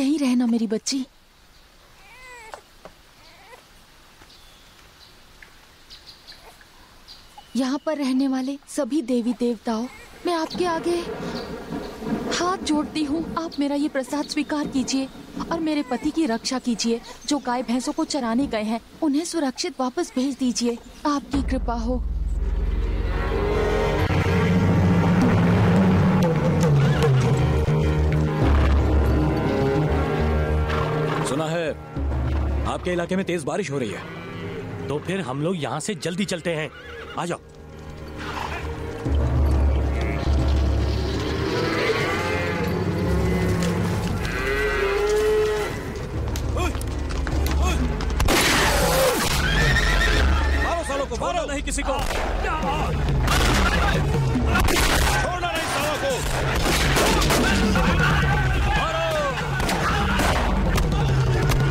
यहीं रहना मेरी बच्ची। यहाँ पर रहने वाले सभी देवी देवताओं, मैं आपके आगे हाथ जोड़ती हूँ। आप मेरा ये प्रसाद स्वीकार कीजिए और मेरे पति की रक्षा कीजिए जो गाय भैंसों को चराने गए हैं। उन्हें सुरक्षित वापस भेज दीजिए। आपकी कृपा हो। सुना है आपके इलाके में तेज बारिश हो रही है, तो फिर हम लोग यहाँ से जल्दी चलते हैं। आ जाओ। मारो सालों को, मारो नहीं किसी को, छोड़ना नहीं सालों को।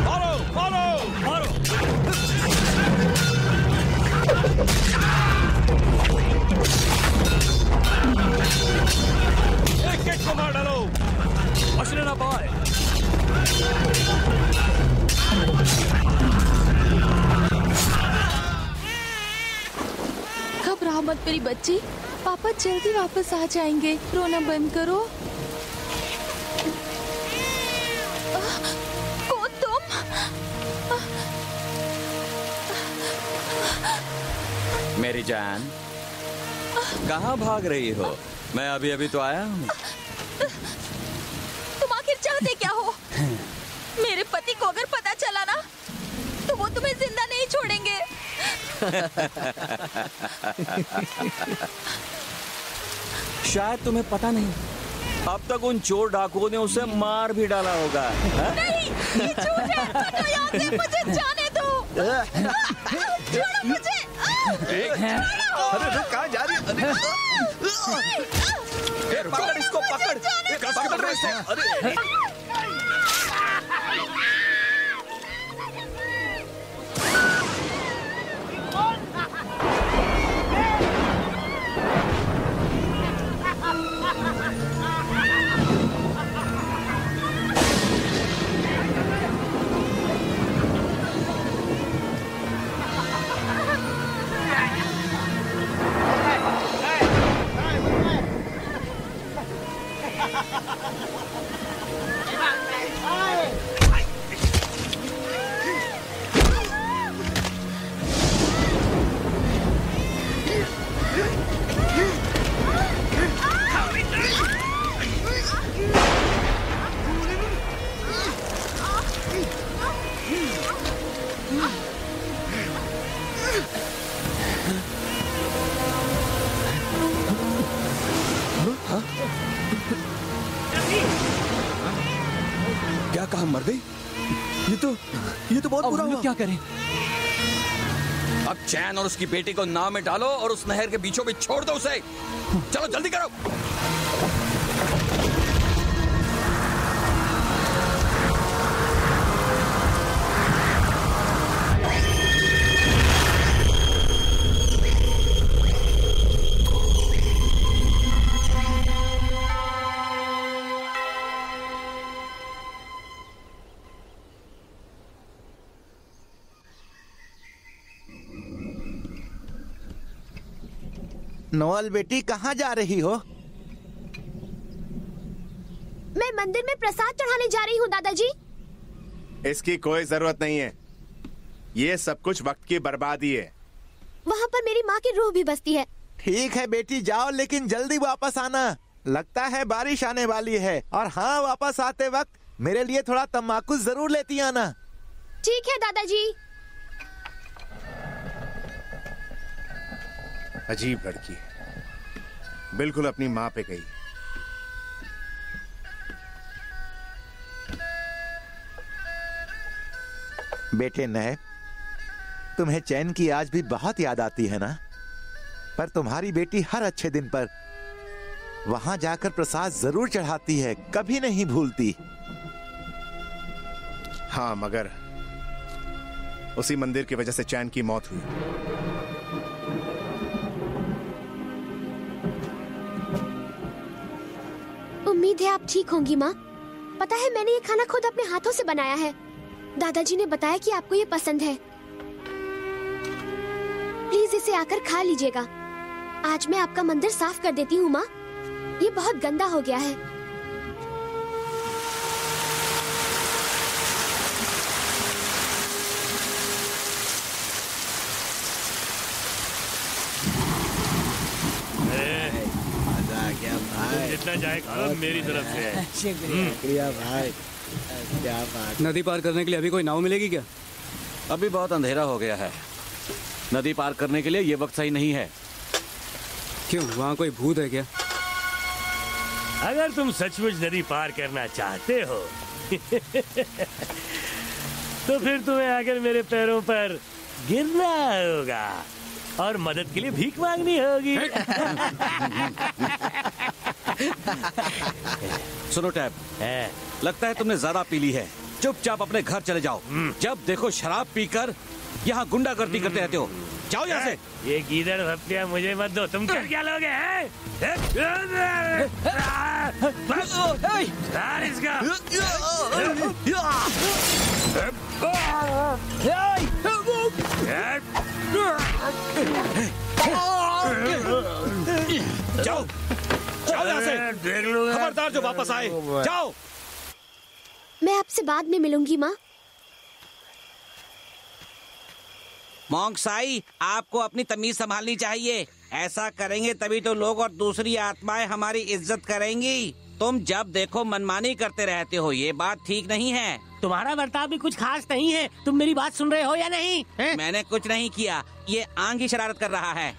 मारो मारो मारो। एक को मार डालो, बचने ना पाए। घबराओ मत मेरी बच्ची, पापा जल्दी वापस आ जाएंगे। रोना बंद करो। कौन तुम? मेरी जान, कहाँ भाग रही हो? मैं अभी अभी तो आया हूँ। तुम आखिर चाहते क्या हो? मेरे पति को अगर पता चला ना तो वो तुम्हें जिंदा नहीं छोड़ेंगे। शायद तुम्हें पता नहीं, अब तक उन चोर डाकुओं ने उसे मार भी डाला होगा। नहीं, ये झूठ है। हटो यहाँ से, मुझे जाने दो। छोड़ो मुझे। अरे रुक, कहाँ जा रही है? अरे पकड़ इसको, पकड़। पकड़ इसे। अरे क्या कहा मर गई? ये तो बहुत बुरा हुआ। क्या करें? अब चैन और उसकी बेटी को नाव में डालो और उस नहर के बीचों बीच छोड़ दो उसे। चलो जल्दी करो। नोएल बेटी, कहाँ जा रही हो? मैं मंदिर में प्रसाद चढ़ाने जा रही हूँ दादाजी। इसकी कोई जरूरत नहीं है। ये सब कुछ वक्त की बर्बादी है। वहाँ पर मेरी माँ की रूह भी बसती है। ठीक है बेटी, जाओ, लेकिन जल्दी वापस आना। लगता है बारिश आने वाली है। और हाँ, वापस आते वक्त मेरे लिए थोड़ा तम्बाकू जरूर लेती आना। ठीक है दादाजी। अजीब लड़की, बिल्कुल अपनी माँ पे गई। बेटे नए, तुम्हें चैन की आज भी बहुत याद आती है ना? पर तुम्हारी बेटी हर अच्छे दिन पर वहां जाकर प्रसाद जरूर चढ़ाती है, कभी नहीं भूलती। हाँ, मगर उसी मंदिर की वजह से चैन की मौत हुई। उम्मीद है आप ठीक होंगी माँ। पता है मैंने ये खाना खुद अपने हाथों से बनाया है। दादाजी ने बताया कि आपको ये पसंद है। प्लीज इसे आकर खा लीजिएगा। आज मैं आपका मंदिर साफ कर देती हूँ माँ, ये बहुत गंदा हो गया है। जितना जाए खाओ मेरी तरफ से। शुक्रिया भाई। क्या बात। नदी पार करने के लिए अभी कोई नाव मिलेगी क्या? अभी बहुत अंधेरा हो गया है, नदी पार करने के लिए ये वक्त सही नहीं है। क्यों, वहाँ कोई भूत है क्या? अगर तुम सचमुच नदी पार करना चाहते हो तो फिर तुम्हें आकर मेरे पैरों पर गिरना होगा और मदद के लिए भीख मांगनी होगी। सुनो टैब, लगता है तुमने ज्यादा पी ली है। चुपचाप अपने घर चले जाओ। जब देखो शराब पीकर यहाँ गुंडागर्दी करते रहते हो। जाओ यहाँ से। ये गीदड़ भक्तियाँ मुझे मत दो। तुम कर क्या लोगे हैं? इसका जाओ जाओ यहाँ से। खबरदार जो वापस आए। जाओ। मैं आपसे बाद में मिलूंगी माँ। मॉन्क साई, आपको अपनी तमीज संभालनी चाहिए। ऐसा करेंगे तभी तो लोग और दूसरी आत्माएं हमारी इज्जत करेंगी। तुम जब देखो मनमानी करते रहते हो, ये बात ठीक नहीं है। तुम्हारा बर्ताव भी कुछ खास नहीं है। तुम मेरी बात सुन रहे हो या नहीं? मैंने कुछ नहीं किया, ये आंग ही शरारत कर रहा है।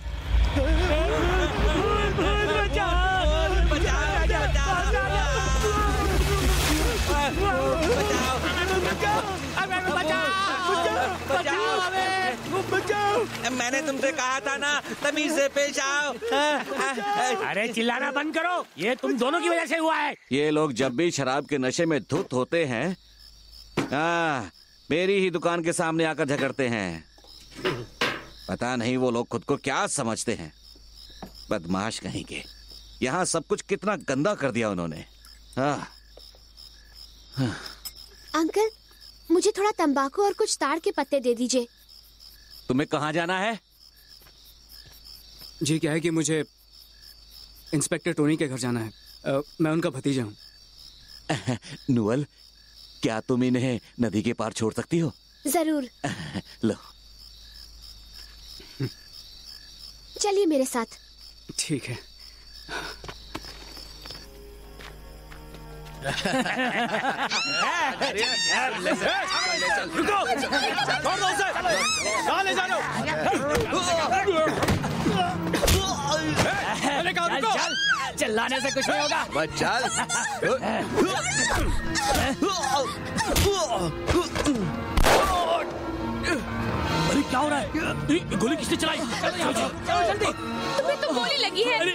मैंने तुमसे कहा था ना, तमीज से पेश आओ। अरे चिल्लाना बंद करो, ये तुम दोनों की वजह से हुआ है। ये लोग जब भी शराब के नशे में धुत होते हैं, मेरी ही दुकान के सामने आकर झगड़ते हैं। पता नहीं वो लोग खुद को क्या समझते हैं। बदमाश कहीं के। यहाँ सब कुछ कितना गंदा कर दिया उन्होंने। अंकल, मुझे थोड़ा तंबाकू और कुछ ताड़ के पत्ते दे दीजिए। तुम्हें कहाँ जाना है? जी, क्या है कि मुझे इंस्पेक्टर टोनी के घर जाना है। मैं उनका भतीजा हूँ। नुअल, क्या तुम इन्हें नदी के पार छोड़ सकती हो? जरूर। लो। चलिए मेरे साथ। ठीक है। रुको, छोड़ दो उसे। कहाँ ले जा रहे हो? चिल्लाने से कुछ नहीं होगा। बस चल। अरे क्या हो रहा है? गोली किसने चलाई? चलो जल्दी। तुम्हें तो गोली लगी है। अरे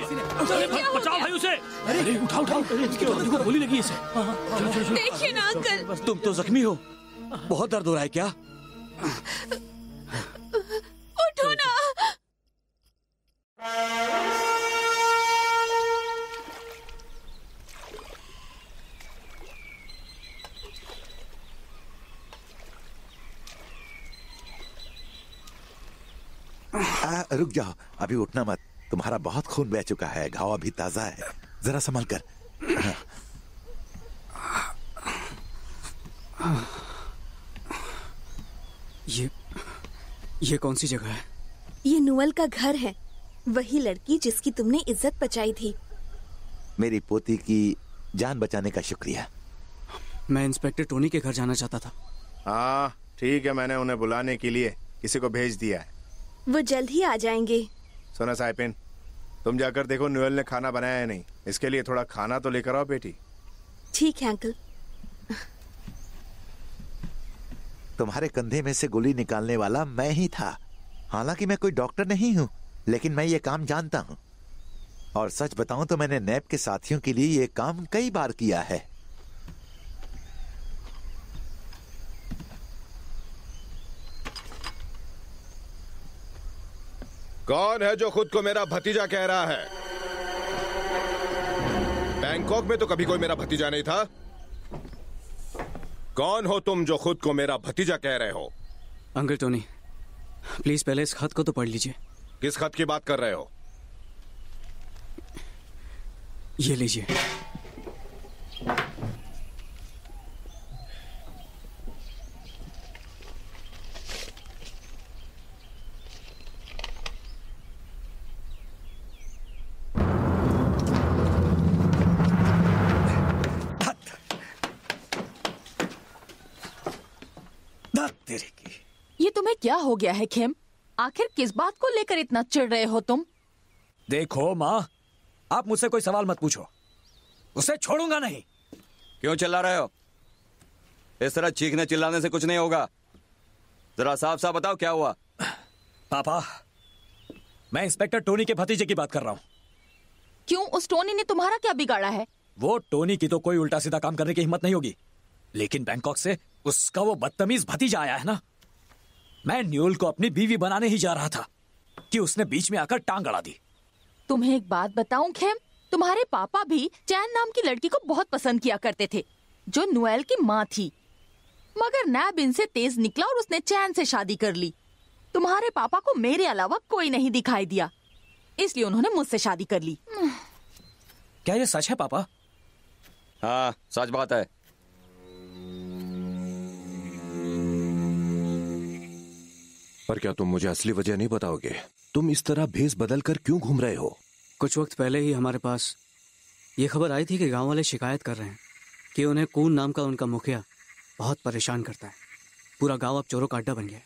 बचाओ भाई उसे। अरे उठाओ उठाओ, इसके बंदी को गोली लगी है इसे। देखिए ना अंकल। तुम तो जख्मी हो, बहुत दर्द हो रहा है क्या? उठो ना। रुक जाओ, अभी उठना मत। तुम्हारा बहुत खून बह चुका है, घाव अभी ताजा है। जरा संभल कर। ये कौन सी जगह है? ये नुअल का घर है, वही लड़की जिसकी तुमने इज्जत बचाई थी। मेरी पोती की जान बचाने का शुक्रिया। मैं इंस्पेक्टर टोनी के घर जाना चाहता था। हाँ ठीक है, मैंने उन्हें बुलाने के लिए किसी को भेज दिया है। वो जल्द ही आ जाएंगे। सोना साइपिन, तुम जाकर देखो नुअल ने खाना बनाया है नहीं। इसके लिए थोड़ा खाना तो लेकर आओ बेटी। ठीक है अंकल। तुम्हारे कंधे में से गोली निकालने वाला मैं ही था। हालांकि मैं कोई डॉक्टर नहीं हूं, लेकिन मैं ये काम जानता हूं। और सच बताऊं तो मैंने नैप के साथियों के लिए ये काम कई बार किया है। कौन है जो खुद को मेरा भतीजा कह रहा है? बैंकॉक में तो कभी कोई मेरा भतीजा नहीं था। कौन हो तुम जो खुद को मेरा भतीजा कह रहे हो? अंकल टोनी, प्लीज पहले इस खत को तो पढ़ लीजिए। किस खत की बात कर रहे हो? ये लीजिए। ये तुम्हें क्या हो गया है खेम? आखिर किस बात को लेकर इतना चिढ़ रहे हो तुम? देखो माँ, आप मुझसे कोई सवाल मत पूछो, उसे छोड़ूंगा नहीं। क्यों चिल्ला रहे हो? इस तरह चीखने चिल्लाने से कुछ नहीं होगा। जरा साफ साफ बताओ क्या हुआ। पापा, मैं इंस्पेक्टर टोनी के भतीजे की बात कर रहा हूँ। क्यों, उस टोनी ने तुम्हारा क्या बिगाड़ा है? वो टोनी की तो कोई उल्टा सीधा काम करने की हिम्मत नहीं होगी, लेकिन बैंकॉक से उसका वो बदतमीज भतीजा आया है ना। मैं न्यूल को अपनी बीवी बनाने ही जा रहा था कि उसने बीच में आकर टांग अड़ा दी। तुम्हें एक बात बताऊं खेम, तुम्हारे पापा भी चैन नाम की लड़की को बहुत पसंद किया करते थे, जो नुएल की माँ थी। मगर नैब इनसे तेज निकला और उसने चैन से शादी कर ली। तुम्हारे पापा को मेरे अलावा कोई नहीं दिखाई दिया, इसलिए उन्होंने मुझसे शादी कर ली। क्या ये सच है पापा? हाँ, सच बात है। पर क्या तुम मुझे असली वजह नहीं बताओगे? तुम इस तरह भेस बदल कर क्यों घूम रहे हो? कुछ वक्त पहले ही हमारे पास ये खबर आई थी कि गांव वाले शिकायत कर रहे हैं कि उन्हें कून नाम का उनका मुखिया बहुत परेशान करता है। पूरा गांव अब चोरों का अड्डा बन गया।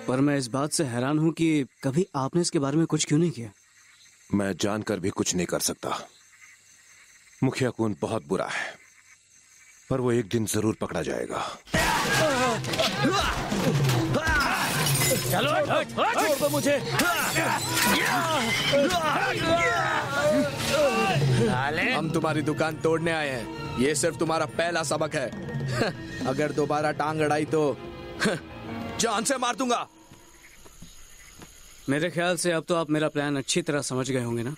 पर मैं इस बात से हैरान हूं कि कभी आपने इसके बारे में कुछ क्यों नहीं किया? मैं जानकर भी कुछ नहीं कर सकता। मुखिया कून बहुत बुरा है, पर वो एक दिन जरूर पकड़ा जाएगा। चलो छोड़ दो मुझे। हम तुम्हारी दुकान तोड़ने आए हैं, ये सिर्फ तुम्हारा पहला सबक है। अगर दोबारा टांग अड़ाई तो जान से मार दूंगा। मेरे ख्याल से अब तो आप मेरा प्लान अच्छी तरह समझ गए होंगे ना?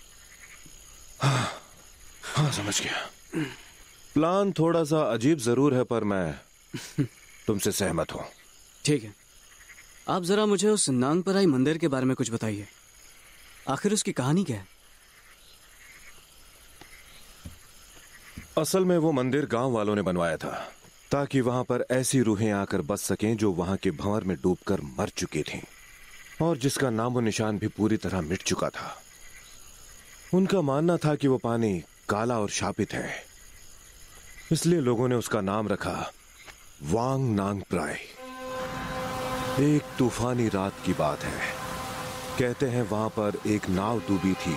हाँ, समझ गया। प्लान थोड़ा सा अजीब जरूर है, पर मैं तुमसे सहमत हूं। ठीक है, आप जरा मुझे उस नांगपराई मंदिर के बारे में कुछ बताइए। आखिर उसकी कहानी क्या है? असल में वो मंदिर गांव वालों ने बनवाया था ताकि वहां पर ऐसी रूहें आकर बस सकें जो वहां के भंवर में डूबकर मर चुकी थीं और जिसका नामो निशान भी पूरी तरह मिट चुका था। उनका मानना था कि वो पानी काला और शापित है, इसलिए लोगों ने उसका नाम रखा वांग नांग प्राई। एक तूफानी रात की बात है। कहते हैं वहां पर एक नाव डूबी थी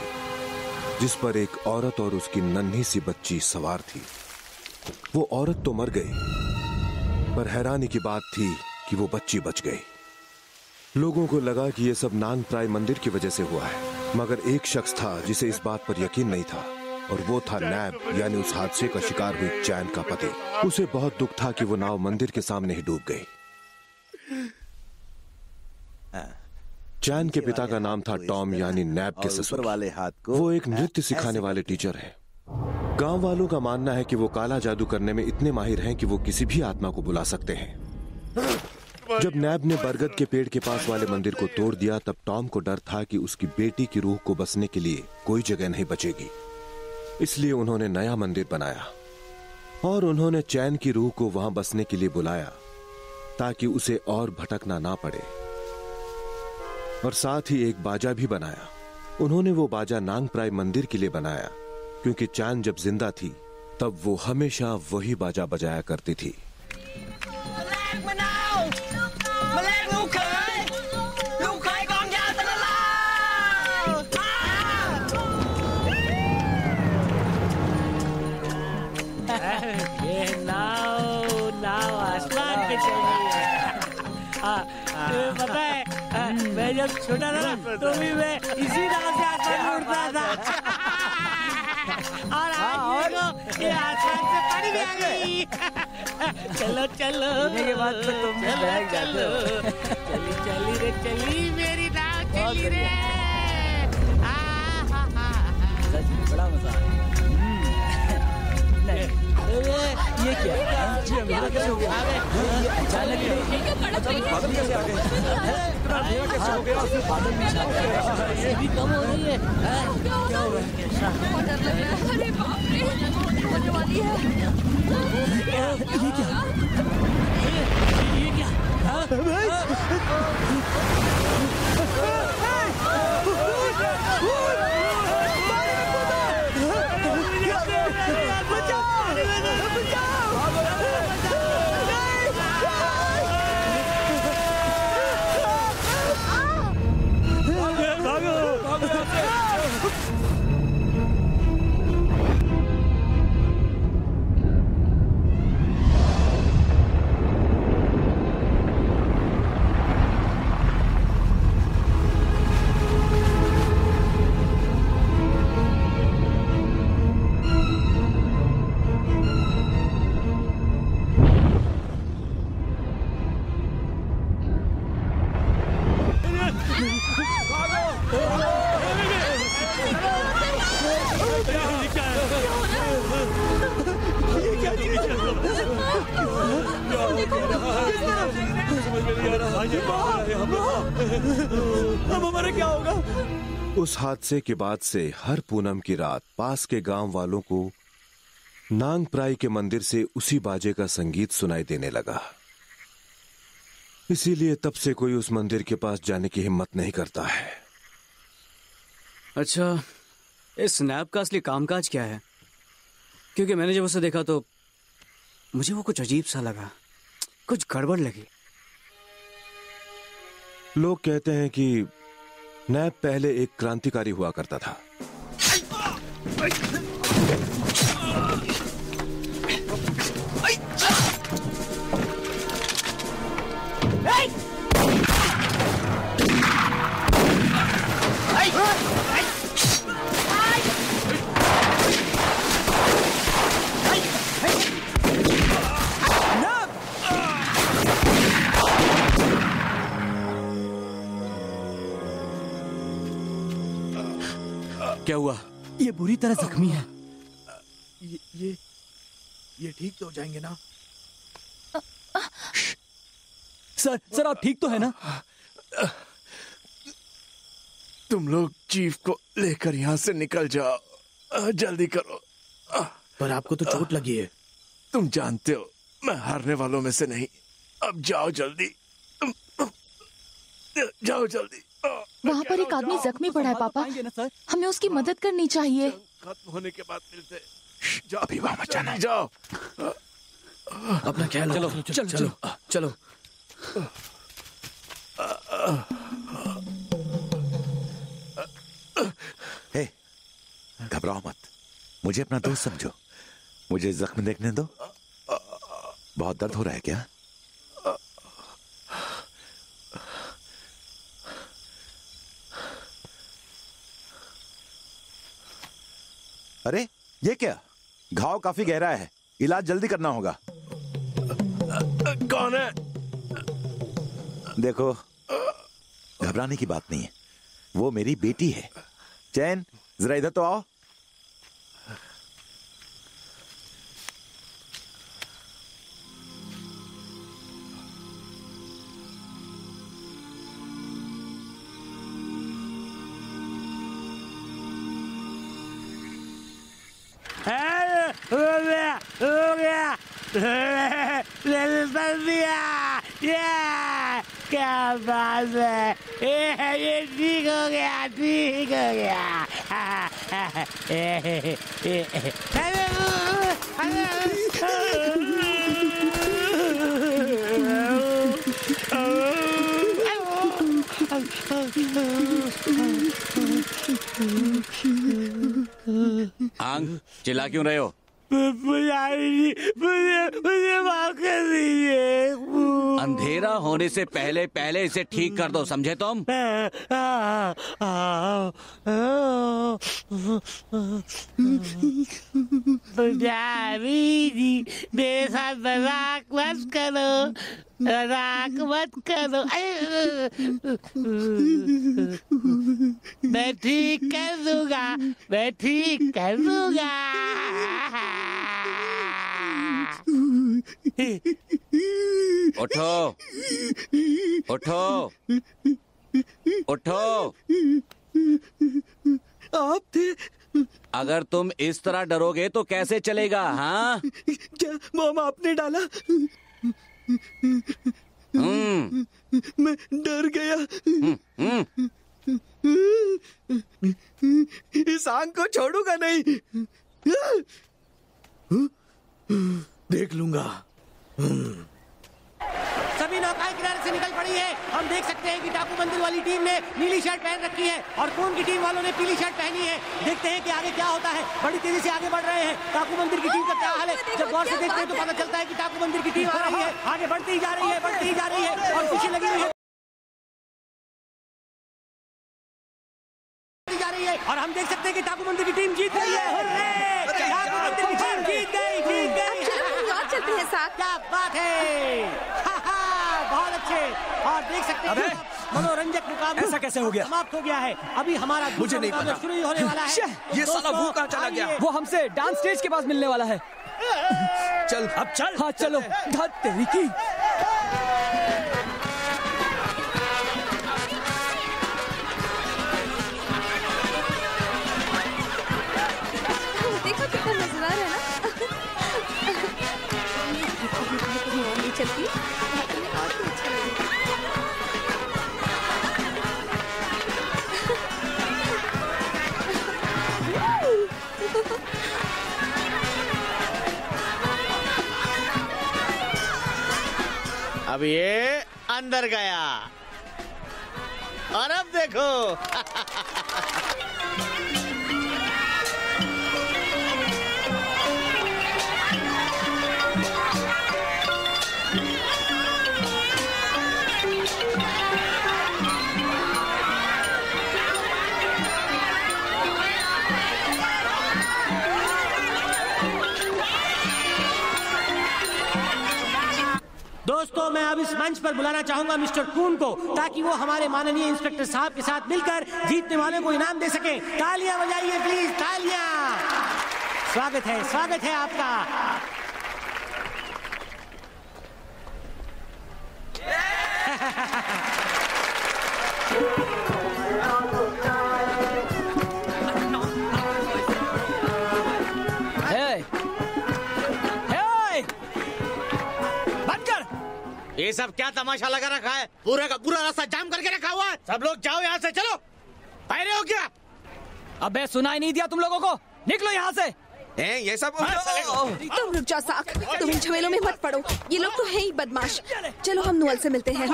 जिस पर एक औरत और उसकी नन्ही सी बच्ची सवार थी। वो औरत तो मर गई, पर हैरानी की बात थी कि वो बच्ची बच गई। लोगों को लगा कि ये सब नांग प्राई मंदिर की वजह से हुआ है, मगर एक शख्स था जिसे इस बात पर यकीन नहीं था, और वो था नैब, यानी उस हादसे का शिकार हुई चैन का पति। उसे बहुत दुख था कि वो नाव मंदिर के सामने ही डूब गई। चैन के पिता का नाम था टॉम, यानी नैब के ससुर वाले हाथ को। वो एक नृत्य सिखाने वाले टीचर हैं। गांव वालों का मानना है कि वो काला जादू करने में इतने माहिर हैं कि वो किसी भी आत्मा को बुला सकते हैं। जब नैब ने बरगद के पेड़ के पास वाले मंदिर को तोड़ दिया, तब टॉम को डर था कि उसकी बेटी की रूह को बसने के लिए कोई जगह नहीं बचेगी। इसलिए उन्होंने नया मंदिर बनाया और उन्होंने चैन की रूह को वहां बसने के लिए बुलाया ताकि उसे और भटकना ना पड़े। और साथ ही एक बाजा भी बनाया। उन्होंने वो बाजा नांग प्राई मंदिर के लिए बनाया क्योंकि चैन जब जिंदा थी तब वो हमेशा वही बाजा बजाया करती थी। ये नाव आसमान पे चल रही है। तुम्हें पता है, मैं जब छोटा था ना तो भी मैं इसी नाव से आसमान में उड़ता था। और आज देखो, ये आसमान से पानी में आ गई। चलो चलो, के बाद तो तुम बैठ जाते हो। चली चली रे चली मेरी नाव चली रे। सच में बड़ा मजा आया। ये क्या जी मेरा कैसे हो गया अचानक बादल कैसे आ गए इतना अंधेरा कैसे हो गया फिर बादल भी छा गए ये भी कम हो रही है क्या हो रहा है अरे बाप रे होने वाली है ये क्या अब हमारा क्या होगा? उस हादसे के बाद से हर पूनम की रात पास के गांव वालों को नांगप्राई के मंदिर से उसी बाजे का संगीत सुनाई देने लगा। इसीलिए तब से कोई उस मंदिर के पास जाने की हिम्मत नहीं करता है। अच्छा, इस स्नैप का असली कामकाज क्या है? क्योंकि मैंने जब उसे देखा तो मुझे वो कुछ अजीब सा लगा, कुछ गड़बड़ लगी। लोग कहते हैं कि नैप पहले एक क्रांतिकारी हुआ करता था। क्या हुआ? ये बुरी तरह जख्मी है। ये ठीक तो हो जाएंगे ना? सर आप ठीक तो है ना? तुम लोग चीफ को लेकर यहाँ से निकल जाओ, जल्दी करो। पर आपको तो चोट लगी है। तुम जानते हो मैं हारने वालों में से नहीं। अब जाओ जल्दी, जाओ जल्दी। वहाँ पर एक आदमी जख्मी पड़ा है पापा, हमें उसकी मदद करनी चाहिए। खत्म होने के बाद मिलते। जाओ अभी वहाँ मत जाना। जाओ अपना ख्याल चलो चलो चलो चलो। हे, घबराओ मत, मुझे अपना दोस्त समझो। मुझे जख्म देखने दो। बहुत दर्द हो रहा है क्या? अरे ये क्या? घाव काफी गहरा है, इलाज जल्दी करना होगा। कौन है? देखो, घबराने की बात नहीं है, वो मेरी बेटी है। चैन, जरा इधर तो आओ। क्या बात है, ये ठीक हो गया, ठीक हो गया। आंग, चिल्ला क्यों रहे हो? मुझे माफ कर दीजिए। अंधेरा होने से पहले पहले इसे ठीक कर दो, समझे तुम? मेरे साथ मजाक मत करो, मजाक मत करो। मैं ठीक कर दूंगा, मैं ठीक कर दूंगा। उठो, उठो, उठो। आप थे? अगर तुम इस तरह डरोगे तो कैसे चलेगा? हाँ, क्या बम आपने डाला? मैं डर गया। इस आंख को छोड़ूंगा नहीं। देख लूंगा। सभी नौकाएं किनारे से निकल पड़ी है। हम देख सकते हैं कि टापू मंदिर वाली टीम ने नीली शर्ट पहन रखी है और खून की टीम वालों ने पीली शर्ट पहनी है। देखते हैं कि आगे क्या होता है। बड़ी तेजी से आगे बढ़ रहे हैं। टापू मंदिर की टीम का क्या हाल है? जब गौर से देखते हैं तो पता चलता है कि टापू मंदिर की टीम आ रही है, आगे बढ़ती ही जा रही है, बढ़ती ही जा रही है और खुशी लगी हुई है जा रही है। और हम देख सकते हैं कि टापू मंदिर की टीम जीत गई है। टापू मंदिर की टीम जीत गई, जीत गई। चलते हैं साथ। क्या बात है, बहुत अच्छे। और देख सकते हैं मनोरंजक मुकाबला ऐसा कैसे हो गया? समाप्त हो गया है। अभी हमारा मुझे नहीं पता। शुरू ही होने वाला है। ये साला वो कहाँ चला गया? वो हमसे डांस स्टेज के पास मिलने वाला है। चल अब चल। हाँ चलो। धत तेरी की। देखो कितना मजेदार है ना। चलती और तो अच्छा लगेगा। अब ये अंदर गया और अब देखो। दोस्तों, मैं अब इस मंच पर बुलाना चाहूंगा मिस्टर कून को, ताकि वो हमारे माननीय इंस्पेक्टर साहब के साथ मिलकर जीतने वाले को इनाम दे सके। तालियां बजाइए प्लीज, तालियां। स्वागत है आपका। ये सब क्या तमाशा लगा रखा है? पूरा का पूरा रास्ता जाम करके रखा हुआ है। सब लोग जाओ यहाँ से, चलो। पहले हो क्या? अबे सुनाई नहीं दिया तुम लोगों को? निकलो यहाँ से। ये सब तुम रुक जाओ साक, तुम इन झमेलों में मत पड़ो। ये लोग तो हैं ही बदमाश। चलो हम नुअल से मिलते हैं।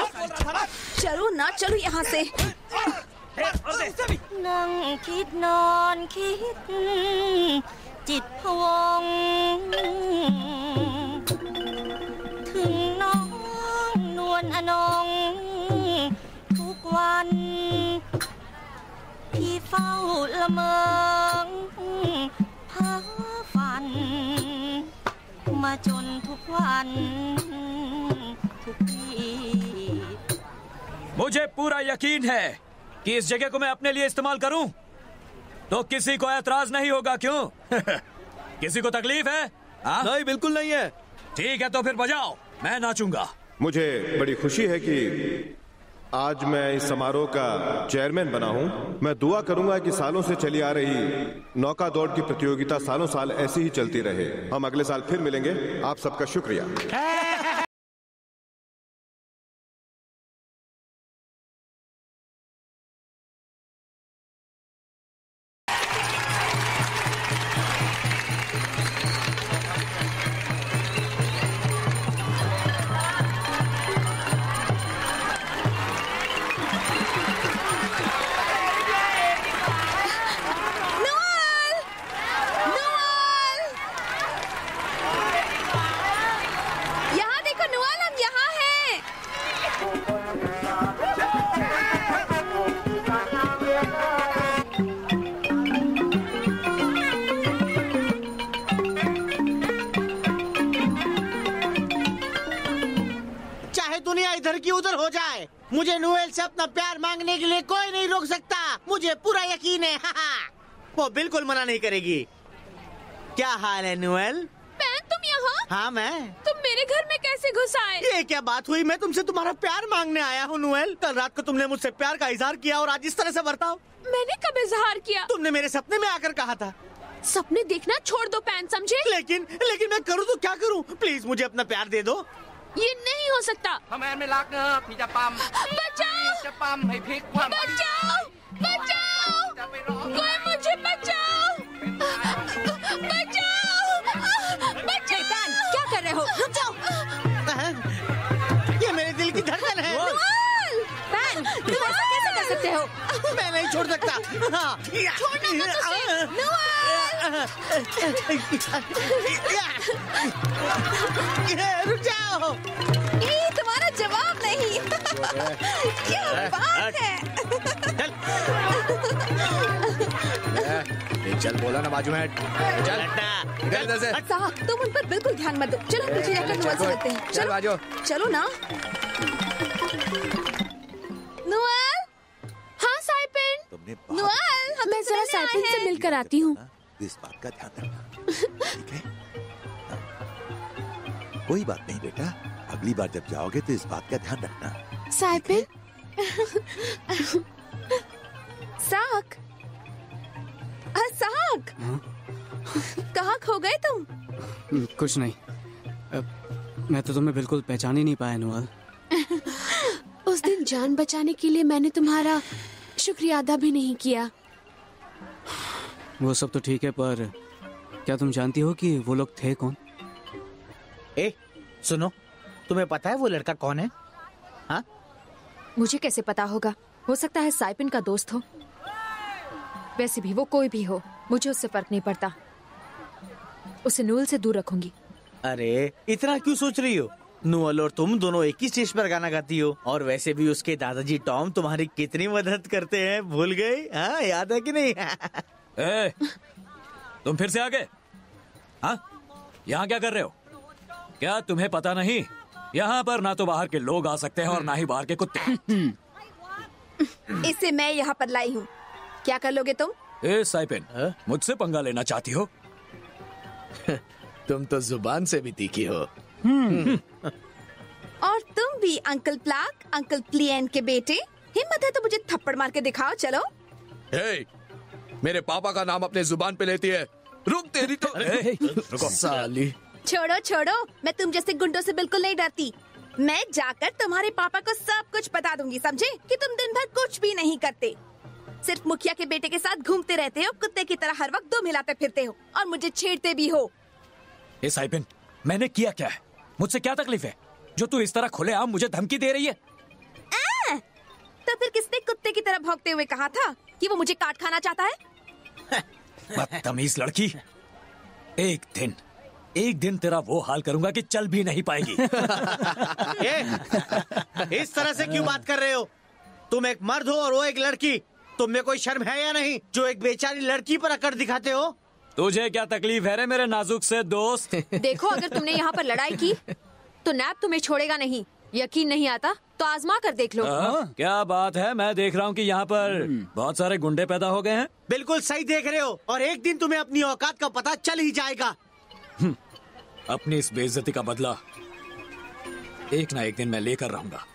चलो ना, चलो यहाँ से। นั่งคิดนอนคิดจิตพะวงถึงน้องนวลอนงทุกวันพี่เฝ้าละเมอเพ้อฝันมาจนทุกวันทุกที मुझे पूरा यकीन है कि इस जगह को मैं अपने लिए इस्तेमाल करूं तो किसी को ऐतराज नहीं होगा। क्यों? किसी को तकलीफ है? नहीं, बिल्कुल नहीं है। ठीक है तो फिर बजाओ, मैं नाचूंगा। मुझे बड़ी खुशी है कि आज मैं इस समारोह का चेयरमैन बना हूं। मैं दुआ करूंगा कि सालों से चली आ रही नौका दौड़ की प्रतियोगिता सालों साल ऐसी ही चलती रहे। हम अगले साल फिर मिलेंगे। आप सबका शुक्रिया। इधर की उधर हो जाए, मुझे नोएल से अपना प्यार मांगने के लिए कोई नहीं रोक सकता। मुझे पूरा यकीन है वो बिल्कुल मना नहीं करेगी। क्या हाल है नोएल? पैन, तुम यहाँ? हाँ मैं। तुम मेरे घर में कैसे घुस आए? ये क्या बात हुई? मैं तुमसे तुम्हारा प्यार मांगने आया हूँ नोएल। कल रात को तुमने मुझसे प्यार का इजहार किया और आज इस तरह से बर्ताव। मैंने कब इजहार किया? तुमने मेरे सपने में आकर कहा था। सपने देखना छोड़ दो पैन, समझे? लेकिन मैं करूँ तो क्या करूँ? प्लीज मुझे अपना प्यार दे दो। ये नहीं हो सकता। बचाओ! बचाओ! बचाओ! कोई मुझे बचाओ! बचाओ! बचाओ! क्या कर रहे हो? रुक जाओ! ये मेरे दिल की धड़कन है। पैन, तुम ऐसा कैसे कर सकते हो? मैं नहीं छोड़ सकता। छोड़ना मत उसे। रुक जाओ। ये तुम्हारा जवाब नहीं। क्या बात है? चल बोला ना बाजू में। चल निकल इधर से। साहब, तुम उन पर बिल्कुल ध्यान मत दो। चलो पीछे जाकर नुअल से मिलते हैं। चल बाजू। चलो ना। नुअल। हाँ साइपिन। नुअल, मैं जरा साइपिन से मिलकर आती हूँ। इस बात का ध्यान रखना, ठीक है? कोई बात नहीं बेटा, अगली बार जब जाओगे तो इस बात का ध्यान रखना। साइपिन। साक। साक। कहाँ खो गए तुम? कुछ नहीं, मैं तो तुम्हें बिल्कुल पहचान ही नहीं पाया नुअल। उस दिन जान बचाने के लिए मैंने तुम्हारा शुक्रिया अदा भी नहीं किया। वो सब तो ठीक है, पर क्या तुम जानती हो कि वो लोग थे कौन? सुनो, तुम्हें पता है वो लड़का कौन है? हाँ? मुझे कैसे पता होगा? हो सकता है साइपिन का दोस्त हो। वैसे भी वो कोई भी हो, मुझे उससे फर्क नहीं पड़ता। उसे नुअल से दूर रखूंगी। अरे इतना क्यों सोच रही हो? नुअल और तुम दोनों एक ही स्टेज पर गाना गाती हो, और वैसे भी उसके दादाजी टॉम तुम्हारी कितनी मदद करते हैं, भूल गए? हाँ, याद है कि नहीं? तुम फिर से आ गए? हाँ, यहाँ क्या कर रहे हो? क्या तुम्हें पता नहीं, यहाँ पर ना तो बाहर के लोग आ सकते हैं और ना ही बाहर के कुत्ते। इसे मैं यहाँ पर लाई हूँ। क्या कर लोगे तुम? साइपिन, मुझसे पंगा लेना चाहती हो? तुम तो जुबान से भी तीखी हो। और तुम भी अंकल प्लाक, अंकल प्लियन के बेटे। हिम्मत है तो मुझे थप्पड़ मार के दिखाओ। चलो। मेरे पापा का नाम अपने जुबान पे लेती है। रुक तेरी तो। रुको साली। छोड़ो छोड़ो, मैं तुम जैसे गुंडों से बिल्कुल नहीं डरती। मैं जाकर तुम्हारे पापा को सब कुछ बता दूंगी, समझे? कि तुम दिन भर कुछ भी नहीं करते, सिर्फ मुखिया के बेटे के साथ घूमते रहते हो, कुत्ते की तरह हर वक्त दो मिलाते फिरते हो और मुझे छेड़ते भी हो। साइपिन, मैंने किया क्या है? मुझसे क्या तकलीफ है जो तू इस तरह खुलेआम मुझे धमकी दे रही है? तो फिर किसने कुत्ते की तरह भौंकते हुए कहा था कि वो मुझे काट खाना चाहता है? बदतमीज लड़की। एक दिन तेरा वो हाल करूंगा कि चल भी नहीं पाएगी। इस तरह से क्यों बात कर रहे हो? तुम एक मर्द हो और वो एक लड़की। तुम में कोई शर्म है या नहीं जो एक बेचारी लड़की पर अकड़ दिखाते हो? तुझे क्या तकलीफ है रे मेरे नाजुक से दोस्त? देखो, अगर तुमने यहाँ पर लड़ाई की तो नैप तुम्हें छोड़ेगा नहीं। यकीन नहीं आता तो आजमा कर देख लो। क्या बात है, मैं देख रहा हूँ कि यहाँ पर बहुत सारे गुंडे पैदा हो गए हैं। बिल्कुल सही देख रहे हो, और एक दिन तुम्हें अपनी औकात का पता चल ही जाएगा। अपनी इस बेइज्जती का बदला एक ना एक दिन मैं लेकर रहूंगा,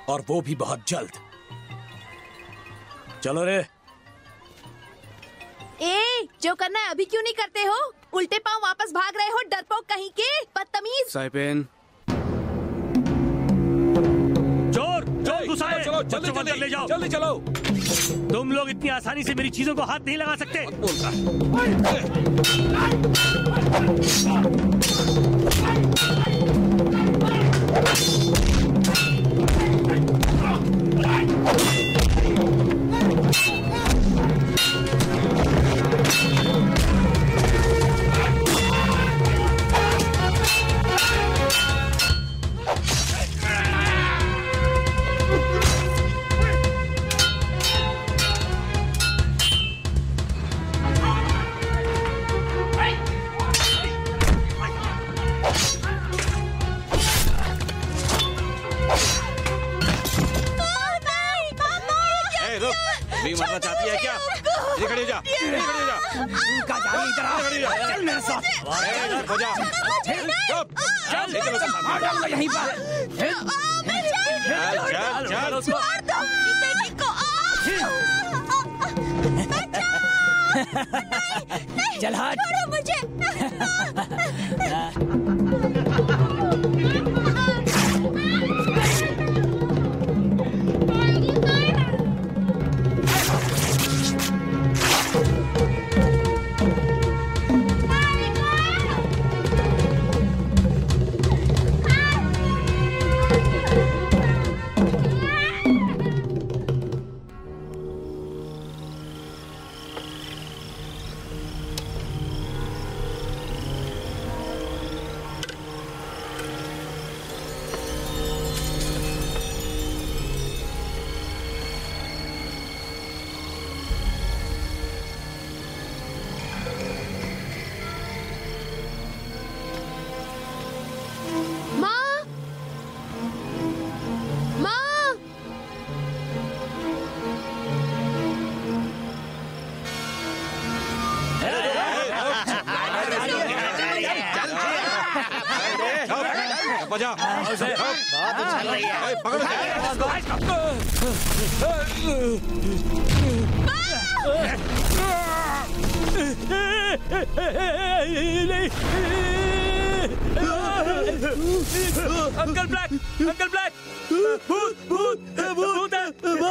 और वो भी बहुत जल्द। चलो रे। जो करना है अभी क्यों नहीं करते हो? उल्टे पांव वापस भाग रहे हो, डरपोक कहीं के, बदतमीज। साइपिन, चोर घुसाए। चलो जल्दी जल्दी ले जाओ। जल्दी चलो। तुम लोग इतनी आसानी से मेरी चीजों को हाथ नहीं लगा सकते। रुक, भी मरना चाहती है क्या? ये खड़ी हो जा, ये खड़ी हो जा। कहाँ जा रही? इधर आ, खड़ी हो जा। चल मेरे साथ। हो जा, चुप, चल, ले चलो, मार डालूंगा यहीं पर। चल, चल, चल हट। बजा, बात चल रही है। पकड़ो, अंकल ब्लैक, अंकल ब्लैक, भूत भूत भूत है।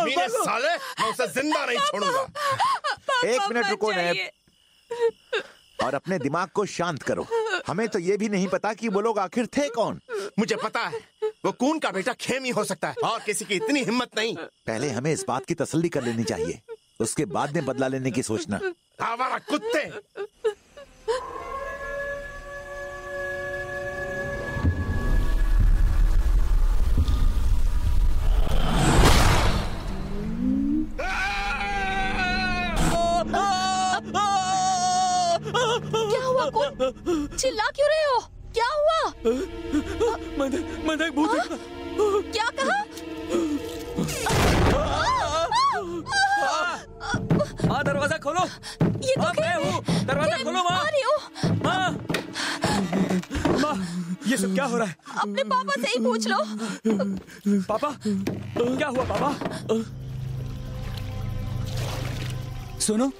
मेरे साले, मैं उसे जिंदा नहीं छोड़ूंगा। एक मिनट रुको नैब, और अपने दिमाग को शांत करो। हमें तो ये भी नहीं पता कि वो लोग आखिर थे कौन। मुझे पता है, वो कून का बेटा खेमी हो सकता है, और किसी की इतनी हिम्मत नहीं। पहले हमें इस बात की तसल्ली कर लेनी चाहिए, उसके बाद में बदला लेने की सोचना। आवारा कुत्ते। क्या हुआ? कौन चिल्ला क्यों रहे हो? क्या हुआ? मैं भूत। क्या कहा? माँ दरवाजा खोलो। ये तो मैं हूँ, दरवाजा खोलो माँ। माँ, माँ, ये सब क्या हो रहा है? अपने पापा से ही पूछ लो। पापा, क्या हुआ पापा? सुनो,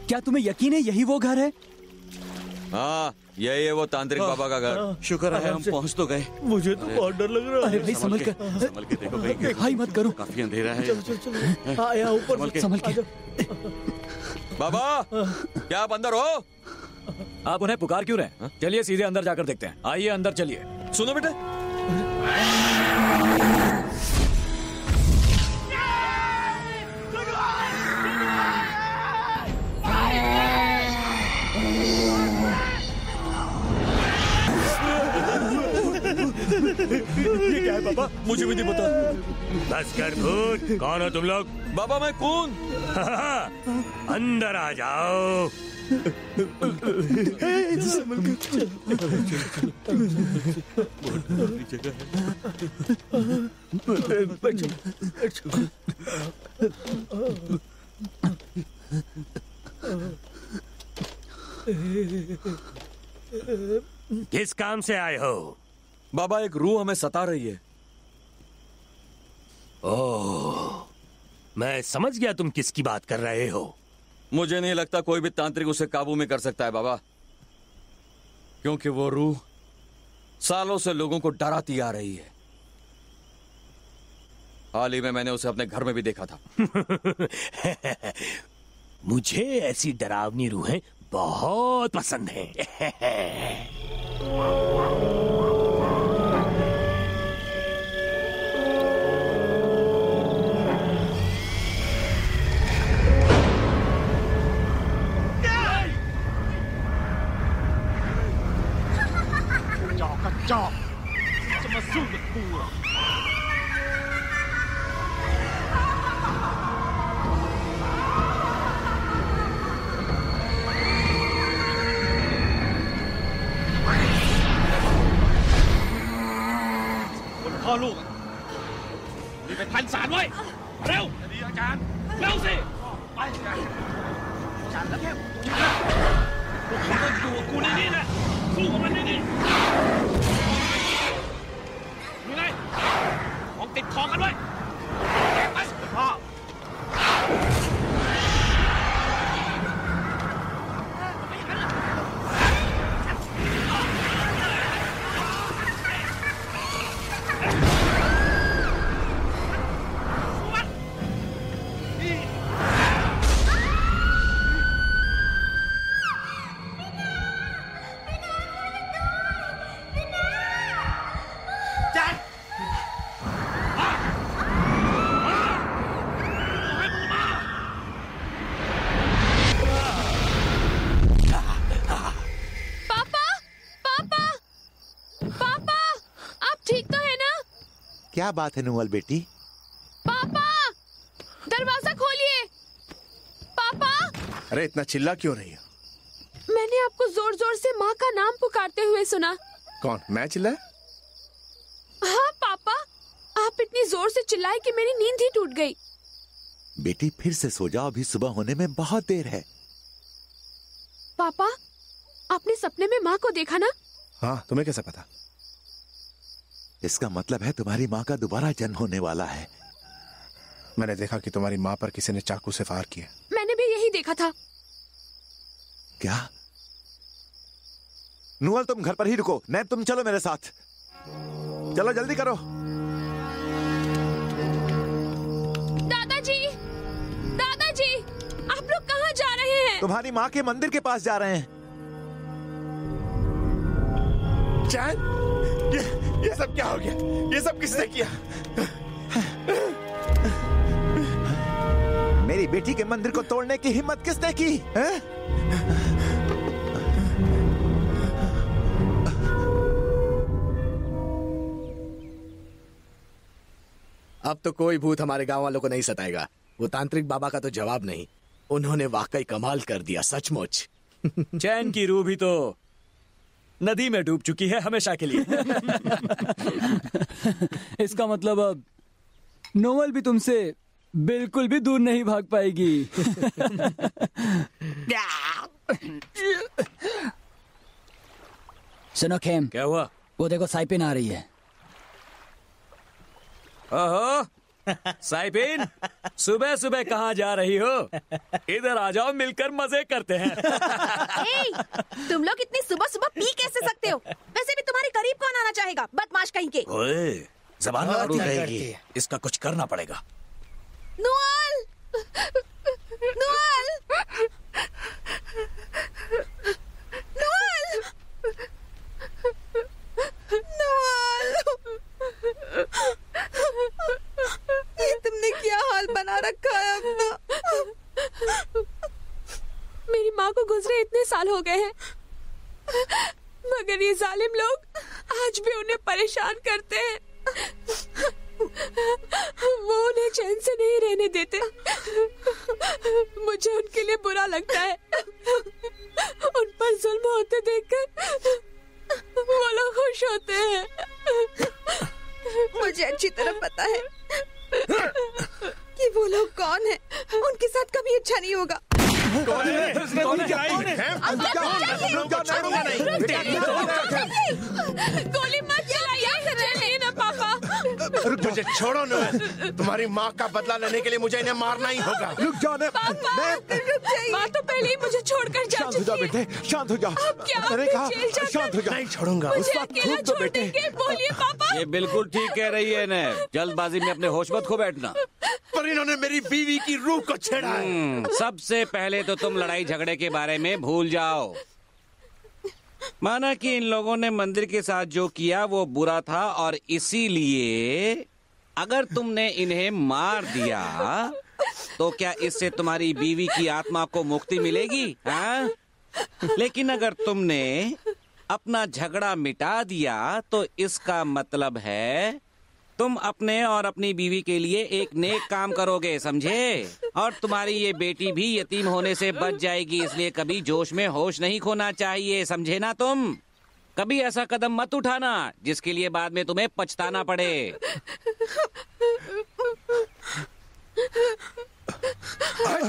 क्या तुम्हें यकीन है यही वो घर है? हाँ, यही है वो तांत्रिक बाबा का घर। शुक्र है हम पहुंच तो गए। मुझे तो बहुत डर लग रहा है। अरे भाई संभल के देखो भाई, भाई मत करो। काफी अंधेरा है। चलो चलो चलो, हाँ यहाँ ऊपर संभल के। बाबा, क्या आप अंदर हो? आप उन्हें पुकार क्यों रहे? चलिए सीधे अंदर जाकर देखते हैं। आइए अंदर चलिए। सुनो बेटे, ये क्या है पापा? मुझे भी नहीं पता। बस कर भूत, कौन हो तुम लोग? बाबा मैं कौन? अंदर आ जाओ। किस काम से आए हो? बाबा एक रूह हमें सता रही है। ओह, मैं समझ गया तुम किसकी बात कर रहे हो। मुझे नहीं लगता कोई भी तांत्रिक उसे काबू में कर सकता है बाबा, क्योंकि वो रूह सालों से लोगों को डराती आ रही है। हाल ही में मैंने उसे अपने घर में भी देखा था। मुझे ऐसी डरावनी रूहें बहुत पसंद हैं। อาจารย์เร็วสิไปอาจารย์แล้วแค่พวกมึงก็อยู่กับกูในนี้นะสู้กับมันในนี้ยังไงของติดคอกันไว้ไปพ่อक्या बात है नुअल बेटी? पापा दरवाजा खोलिए। पापा अरे इतना चिल्ला क्यों रही हो? मैंने आपको जोर जोर से माँ का नाम पुकारते हुए सुना। कौन, मैं चिल्लाया? हाँ पापा, आप इतनी जोर से चिल्लाए कि मेरी नींद ही टूट गई। बेटी फिर से सो जाओ, अभी सुबह होने में बहुत देर है। पापा आपने सपने में माँ को देखा ना? हाँ, तुम्हें कैसे पता? इसका मतलब है तुम्हारी माँ का दोबारा जन्म होने वाला है। मैंने देखा कि तुम्हारी माँ पर किसी ने चाकू से फायर किया। मैंने भी यही देखा था। क्या? नुअल तुम घर पर ही रुको, नैब तुम चलो मेरे साथ। चलो जल्दी करो। दादाजी, दादाजी, आप लोग कहाँ जा रहे हैं? तुम्हारी माँ के मंदिर के पास जा रहे हैं। चैन, ये सब क्या हो गया? ये सब किसने किया? मेरी बेटी के मंदिर को तोड़ने की हिम्मत किसने की? अब तो कोई भूत हमारे गांव वालों को नहीं सताएगा। वो तांत्रिक बाबा का तो जवाब नहीं। उन्होंने वाकई कमाल कर दिया, सचमुच। चैन की रूह भी तो नदी में डूब चुकी है हमेशा के लिए। इसका मतलब अब नोवल भी तुमसे बिल्कुल भी दूर नहीं भाग पाएगी। सुनो खेम, क्या हुआ? वो देखो साइपिन आ रही है। ओहो, साइपिन, सुबह सुबह कहाँ जा रही हो? इधर आ जाओ, मिलकर मजे करते हैं। तुम लोग इतनी सुबह सुबह पी कैसे सकते हो? वैसे भी तुम्हारे करीब कौन आना चाहेगा, बदमाश कहीं के। ओए, ज़बान लड़ाती रहेगी। इसका कुछ करना पड़ेगा। नुअल, नुअल, नुअल, नुअल, ये तुमने क्या हाल बना रखा है अपना? मेरी माँ को गुजरे इतने साल हो गए हैं, मगर ये जालिम लोग आज भी उन्हें परेशान करते हैं। वो उन्हें चैन से नहीं रहने देते। मुझे उनके लिए बुरा लगता है। उन पर जुल्म होते देखकर वो लोग खुश होते हैं। मुझे अच्छी तरह पता है कि वो लोग कौन हैं। उनके साथ कभी अच्छा नहीं होगा। कौन है? गोली मत चलाइए, रहने ना पापा। मुझे छोड़ो नुअल, तुम्हारी माँ का बदला लेने के लिए मुझे इन्हें मारना ही होगा। रुक जाओ ने, माँ तो पहले ही मुझे छोड़कर जा शांत हो जाओ बेटे, शांत हो जाओ। मैंने कहा शांत हो जाओ। नहीं छोड़ूंगा। उस वक्त खूब दो बेटे। बोलिए पापा। ये बिल्कुल ठीक कह रही है ने, जल्दबाजी में अपने होश मत खो बैठना। पर इन्होंने मेरी बीवी की रूह को छेड़ा है। सबसे पहले तो तुम लड़ाई झगड़े के बारे में भूल जाओ। माना कि इन लोगों ने मंदिर के साथ जो किया वो बुरा था, और इसीलिए अगर तुमने इन्हें मार दिया तो क्या इससे तुम्हारी बीवी की आत्मा को मुक्ति मिलेगी? हाँ? लेकिन अगर तुमने अपना झगड़ा मिटा दिया तो इसका मतलब है तुम अपने और अपनी बीवी के लिए एक नेक काम करोगे, समझे? और तुम्हारी ये बेटी भी यतीम होने से बच जाएगी। इसलिए कभी जोश में होश नहीं खोना चाहिए, समझे ना? तुम कभी ऐसा कदम मत उठाना जिसके लिए बाद में तुम्हें पछताना पड़े।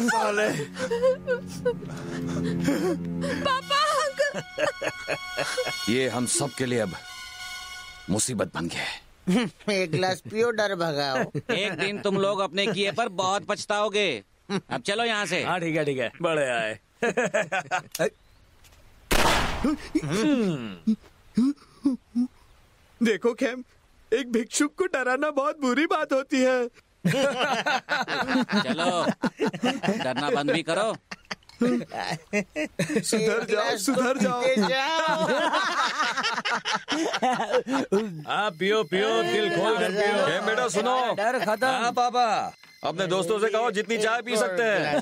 साले। पापा ये हम सब के लिए अब मुसीबत बन गया है। एक गिलास पियो, डर भगाओ। एक दिन तुम लोग अपने किए पर बहुत पछताओगे। अब चलो यहाँ से। हाँ ठीक है बड़े आए। देखो खेम, एक भिक्षुक को डराना बहुत बुरी बात होती है। चलो डरना बंद भी करो। सुधर जाओ। आप पियो दिल खोल कर पियो। बेटा सुनो, डर खत्म। हाँ पापा, अपने दोस्तों से कहो जितनी चाय पी सकते हैं।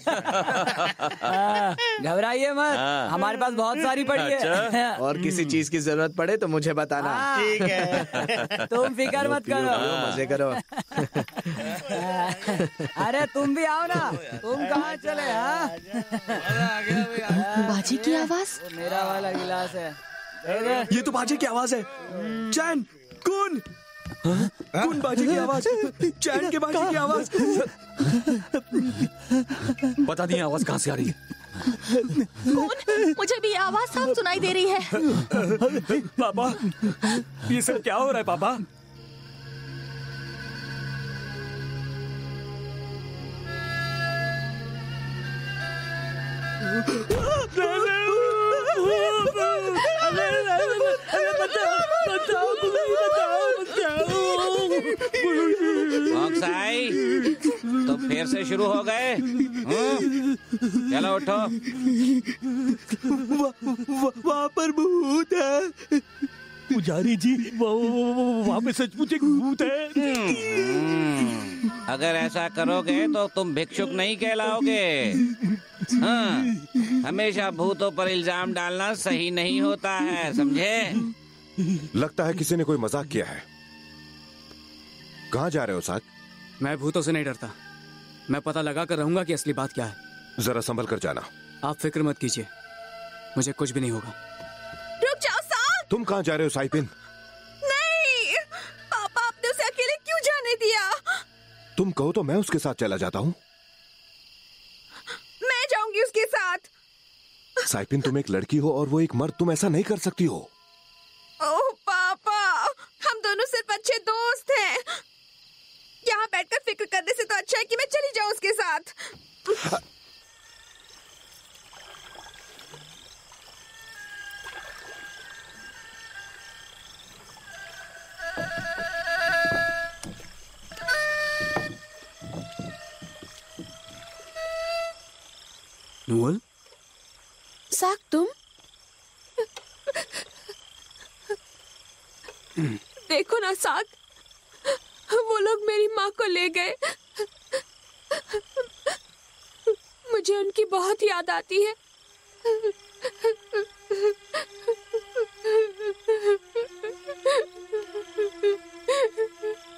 घबराइए मत, हमारे पास बहुत सारी पड़ी है। अच्छा? और किसी चीज की जरूरत पड़े तो मुझे बताना। ठीक है। तुम फिक्र मत करो। मजे करो। अरे तुम भी आओ ना, तुम कहाँ चले? हाँ बाजी की आवाज। मेरा वाला गिलास है। ये तो बाजे की आवाज है। चैन, कौन? कौन बाजे की आवाज? चैन के बाजे की आवाज। पता नहीं आवाज कहाँ से आ रही है। कौन? मुझे भी आवाज साफ सुनाई दे रही है। पापा, ये सब क्या हो रहा है पापा? मॉन्क्साई, तो फिर से शुरू हो गए? चलो उठो। वहाँ पर भूत है। पुजारी जी, वहाँ पे सचमुच एक भूत है। अगर ऐसा करोगे तो तुम भिक्षुक नहीं कहलाओगे। हाँ, हमेशा भूतों पर इल्जाम डालना सही नहीं होता है, समझे? लगता है किसी ने कोई मजाक किया है। कहाँ जा रहे हो साथ? मैं भूतों से नहीं डरता। मैं पता लगा कर रहूंगा कि असली बात क्या है। जरा संभल कर जाना। आप फिक्र मत कीजिए, मुझे कुछ भी नहीं होगा। रुक जाओ साहब। तुम कहाँ जा रहे हो साइपिन? नहीं, पापा आपने उसे अकेले क्यों जाने दिया? तुम कहो तो मैं उसके साथ चला जाता हूँ। मैं जाऊंगी उसके साथ। साइपिन, तुम एक लड़की हो और वो एक मर्द, तुम ऐसा नहीं कर सकती हो। ओह पापा, हम दोनों सिर्फ अच्छे दोस्त हैं। यहाँ बैठकर फिक्र करने से तो अच्छा है कि मैं चली जाऊं उसके साथ। नूअल, साक तुम? देखो ना साक, वो लोग मेरी माँ को ले गए। मुझे उनकी बहुत याद आती है।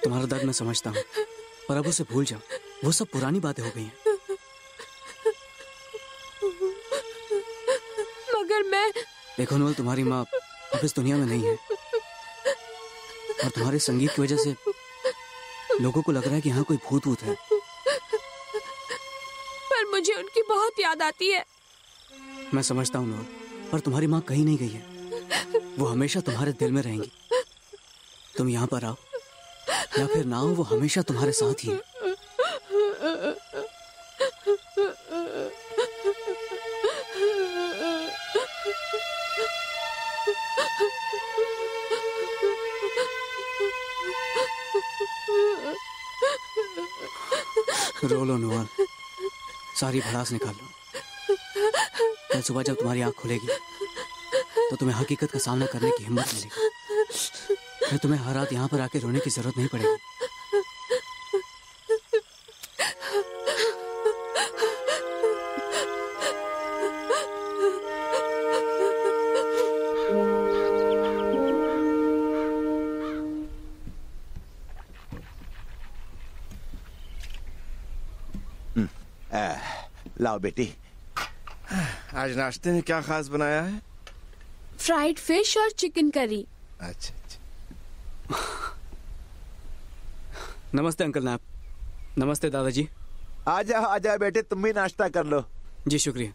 तुम्हारा दर्द मैं समझता हूँ, पर अब उसे भूल जाओ। वो सब पुरानी बातें हो गई हैं। मगर मैं... देखो नूअल, तुम्हारी माँ अब इस दुनिया में नहीं है और तुम्हारे संगीत की वजह से लोगों को लग रहा है कि यहाँ कोई भूत वूत है। पर मुझे उनकी बहुत याद आती है। मैं समझता हूँ नूअल, पर तुम्हारी माँ कहीं नहीं गई है। वो हमेशा तुम्हारे दिल में रहेंगी। तुम यहाँ पर आओ या फिर ना हो, वो हमेशा तुम्हारे साथ ही है। रो लो नूअल, सारी भड़ास निकाल लो। कल सुबह जब तुम्हारी आंख खुलेगी तो तुम्हें हकीकत का सामना करने की हिम्मत मिलेगी। फिर तुम्हें हर रात यहाँ पर आके रोने की जरूरत नहीं पड़ेगी। लाओ बेटी। आज नाश्ते में क्या खास बनाया है? फ्राइड फिश और चिकन करी। अच्छा। नमस्ते अंकल नाप। नमस्ते दादाजी। आ जाओ बेटे, तुम भी नाश्ता कर लो। जी शुक्रिया।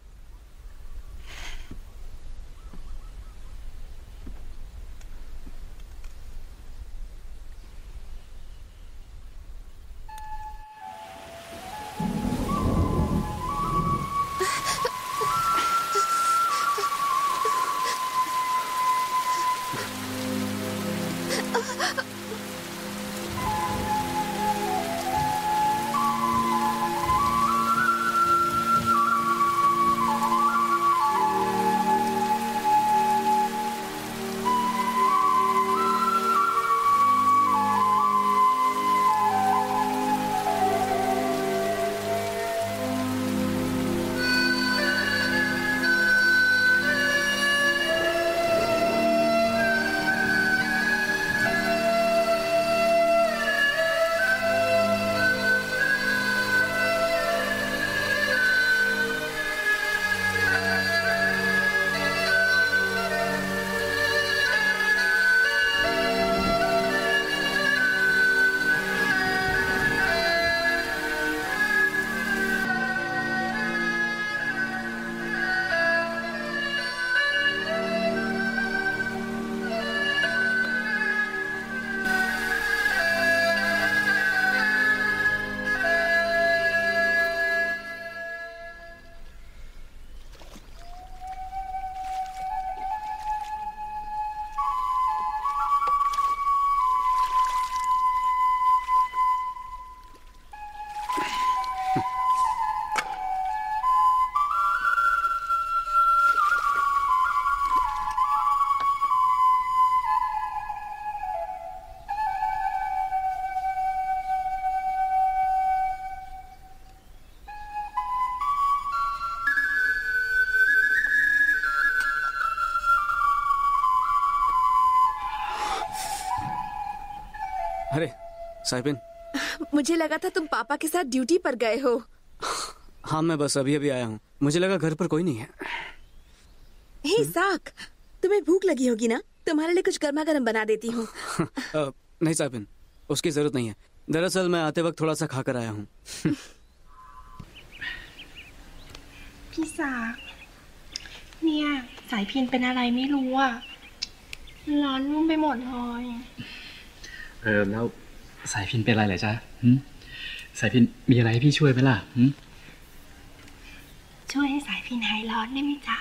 अरे साहिबिन, मुझे लगा था तुम पापा के साथ ड्यूटी पर गए हो। हाँ मैं बस अभी अभी आया हूँ, मुझे लगा घर पर कोई नहीं है। हे साक, तुम्हें भूख लगी होगी ना, तुम्हारे लिए कुछ गर्मा गर्म बना देती हूँ। नहीं साहिबिन, उसकी जरूरत नहीं है। दरअसल मैं आते वक्त थोड़ा सा खाकर आया हूँ। พี่ศักดิ์เนี่ยสายพินเป็นอะไรไม่รู้อ่ะร้อนรุ่มไปหมดเลย แล้วสายพินเป็นอะไรเหรอจ๊ะสายพินมีอะไรให้พี่ช่วยไหมล่ะช่วยให้สายพินหายร้อนได้ไหมจ๊ะ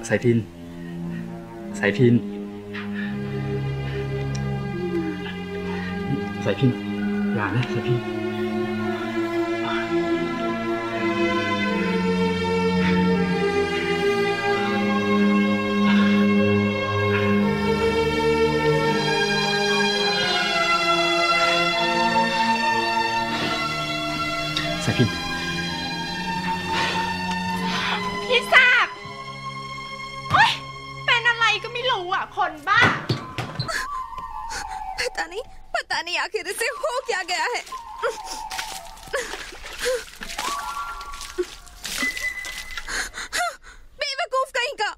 สายพินสายพินสายพินอย่านะสายพินสายพิน พี่ศักดิ์โอ๊ยเป็นอะไรก็ไม่รู้อ่ะคนบ้า पता नहीं आखिर इसे हो क्या गया है। बेवकूफ कहीं का।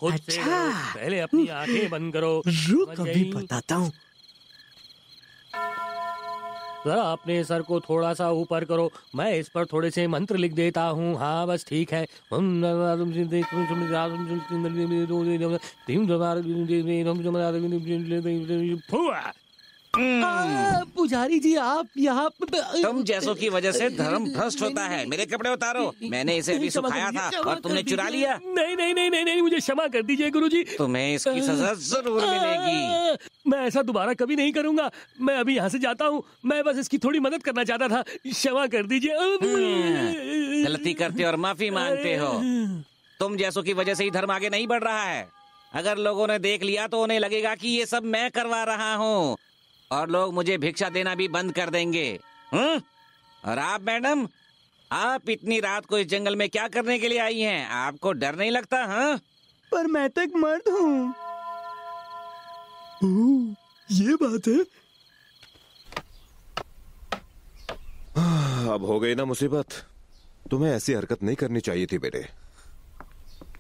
अच्छा, पहले अपनी आंखें बंद करो। रुक अभी बताता हूँ। जरा अपने सर को थोड़ा सा ऊपर करो, मैं इस पर थोड़े से मंत्र लिख देता हूँ। हाँ बस ठीक है। पुजारी जी आप यहाँ तुम जैसों की वजह से धर्म भ्रष्ट होता है। मेरे कपड़े उतारो, मैंने इसे अभी सुखाया था और तुमने चुरा लिया। नहीं नहीं नहीं नहीं नहीं, मुझे क्षमा कर दीजिए गुरुजी। तुम्हें इसकी सजा जरूर मिलेगी। मैं ऐसा दोबारा कभी नहीं करूंगा। मैं अभी यहाँ से जाता हूँ। मैं बस इसकी थोड़ी मदद करना चाहता था, क्षमा कर दीजिए। गलती करते और माफी मांगते हो। तुम जैसों की वजह से ही धर्म आगे नहीं बढ़ रहा है। अगर लोगों ने देख लिया तो उन्हें लगेगा कि ये सब मैं करवा रहा हूँ और लोग मुझे भिक्षा देना भी बंद कर देंगे। और आप मैडम, आप इतनी रात को इस जंगल में क्या करने के लिए आई हैं? आपको डर नहीं लगता? हाँ, पर मैं तो एक मर्द हूँ। ये बात है। अब हो गई ना मुसीबत। तुम्हें ऐसी हरकत नहीं करनी चाहिए थी बेटे।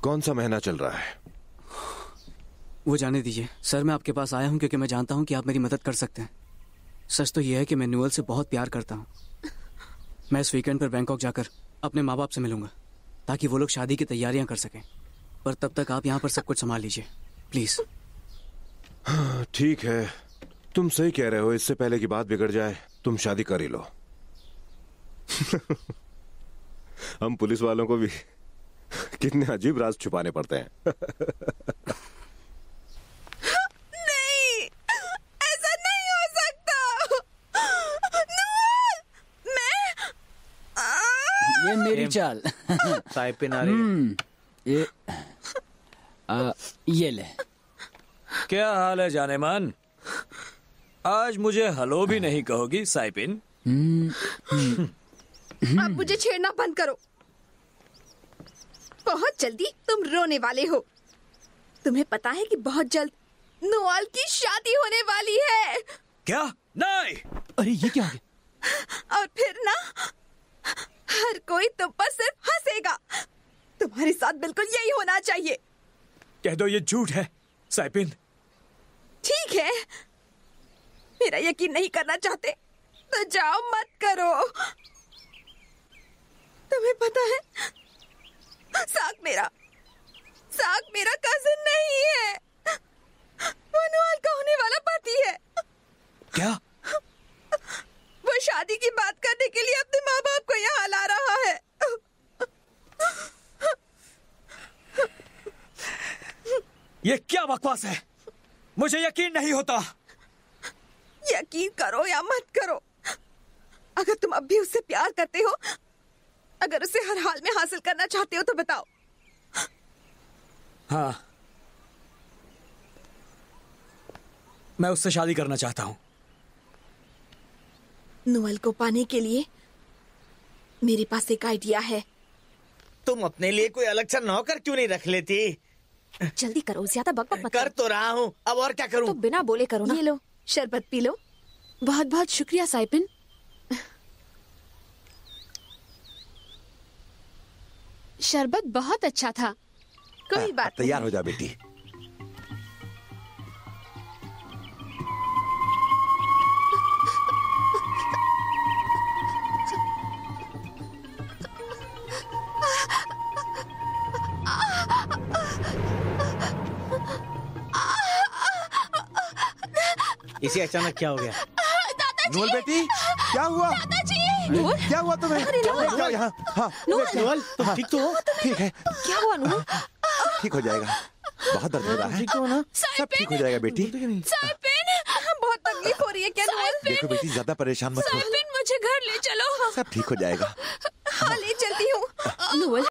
कौन सा महीना चल रहा है? वो जाने दीजिए सर, मैं आपके पास आया हूँ क्योंकि मैं जानता हूँ कि आप मेरी मदद कर सकते हैं। सच तो यह है कि मैं न्यूअल से बहुत प्यार करता हूँ। मैं इस वीकेंड पर बैंकॉक जाकर अपने माँ बाप से मिलूंगा ताकि वो लोग शादी की तैयारियां कर सकें। पर तब तक आप यहाँ पर सब कुछ संभाल लीजिए प्लीज। ठीक है, तुम सही कह रहे हो। इससे पहले की बात बिगड़ जाए तुम शादी कर ही लो। हम पुलिस वालों को भी कितने अजीब राज छुपाने पड़ते हैं। नहीं, ऐसा नहीं हो सकता। ये मेरी चाल। साइपिन आ रही है। ये ले। क्या हाल है जाने मन? आज मुझे हेलो भी नहीं कहोगी साइपिन? अब मुझे छेड़ना बंद करो। बहुत जल्दी तुम रोने वाले हो। तुम्हें पता है कि बहुत जल्द नोएल की शादी होने वाली है। क्या? नहीं। अरे ये क्या हो गया? और फिर ना हर कोई तुम पर सिर्फ हंसेगा। तुम्हारे साथ बिल्कुल यही होना चाहिए। कह दो ये झूठ है साइपिन। ठीक है, मेरा यकीन नहीं करना चाहते तो जाओ मत करो। तुम्हें पता है साक मेरा कजिन नहीं है, वो नोएल का होने वाला पति है। क्या? वो शादी की बात करने के लिए अपने माँ बाप को यहाँ ला रहा है। ये क्या बकवास है? मुझे यकीन नहीं होता। यकीन करो या मत करो, अगर तुम अब भी उससे प्यार करते हो, अगर उसे हर हाल में हासिल करना चाहते हो तो बताओ। हाँ, मैं उससे शादी करना चाहता हूँ। नोएल को पाने के लिए मेरे पास एक आइडिया है। तुम अपने लिए कोई अलग सा नौकर क्यों नहीं रख लेती? जल्दी करो, ज्यादा बकबक मत कर तो रहा हूँ, अब और क्या करूँ? तो बिना बोले करो ना। ये लो, शरबत पी लो। बहुत बहुत शुक्रिया साइपिन। शरबत बहुत अच्छा था। कोई बात नहीं। तैयार हो जा बेटी। इसे अचानक क्या हो गया? नोएल बेटी, क्या हुआ? दादाजी, क्या हुआ तुम्हें? नोएल, यहाँ। हाँ नोएल, तुम ठीक तो हो? ठीक है, क्या हुआ नोएल? ठीक हो जाएगा। बहुत दर्द हो रहा है। ठीक हो ना? सब ठीक हो जाएगा बेटी। साइपिन, बहुत तकलीफ हो रही है क्या नोएल? देखो बेटी, ज्यादा परेशान मत हो। साइपिन, मुझे घर ले चलो। सब ठीक हो जाएगा। हाँ, ले चलती हूँ। नोएल,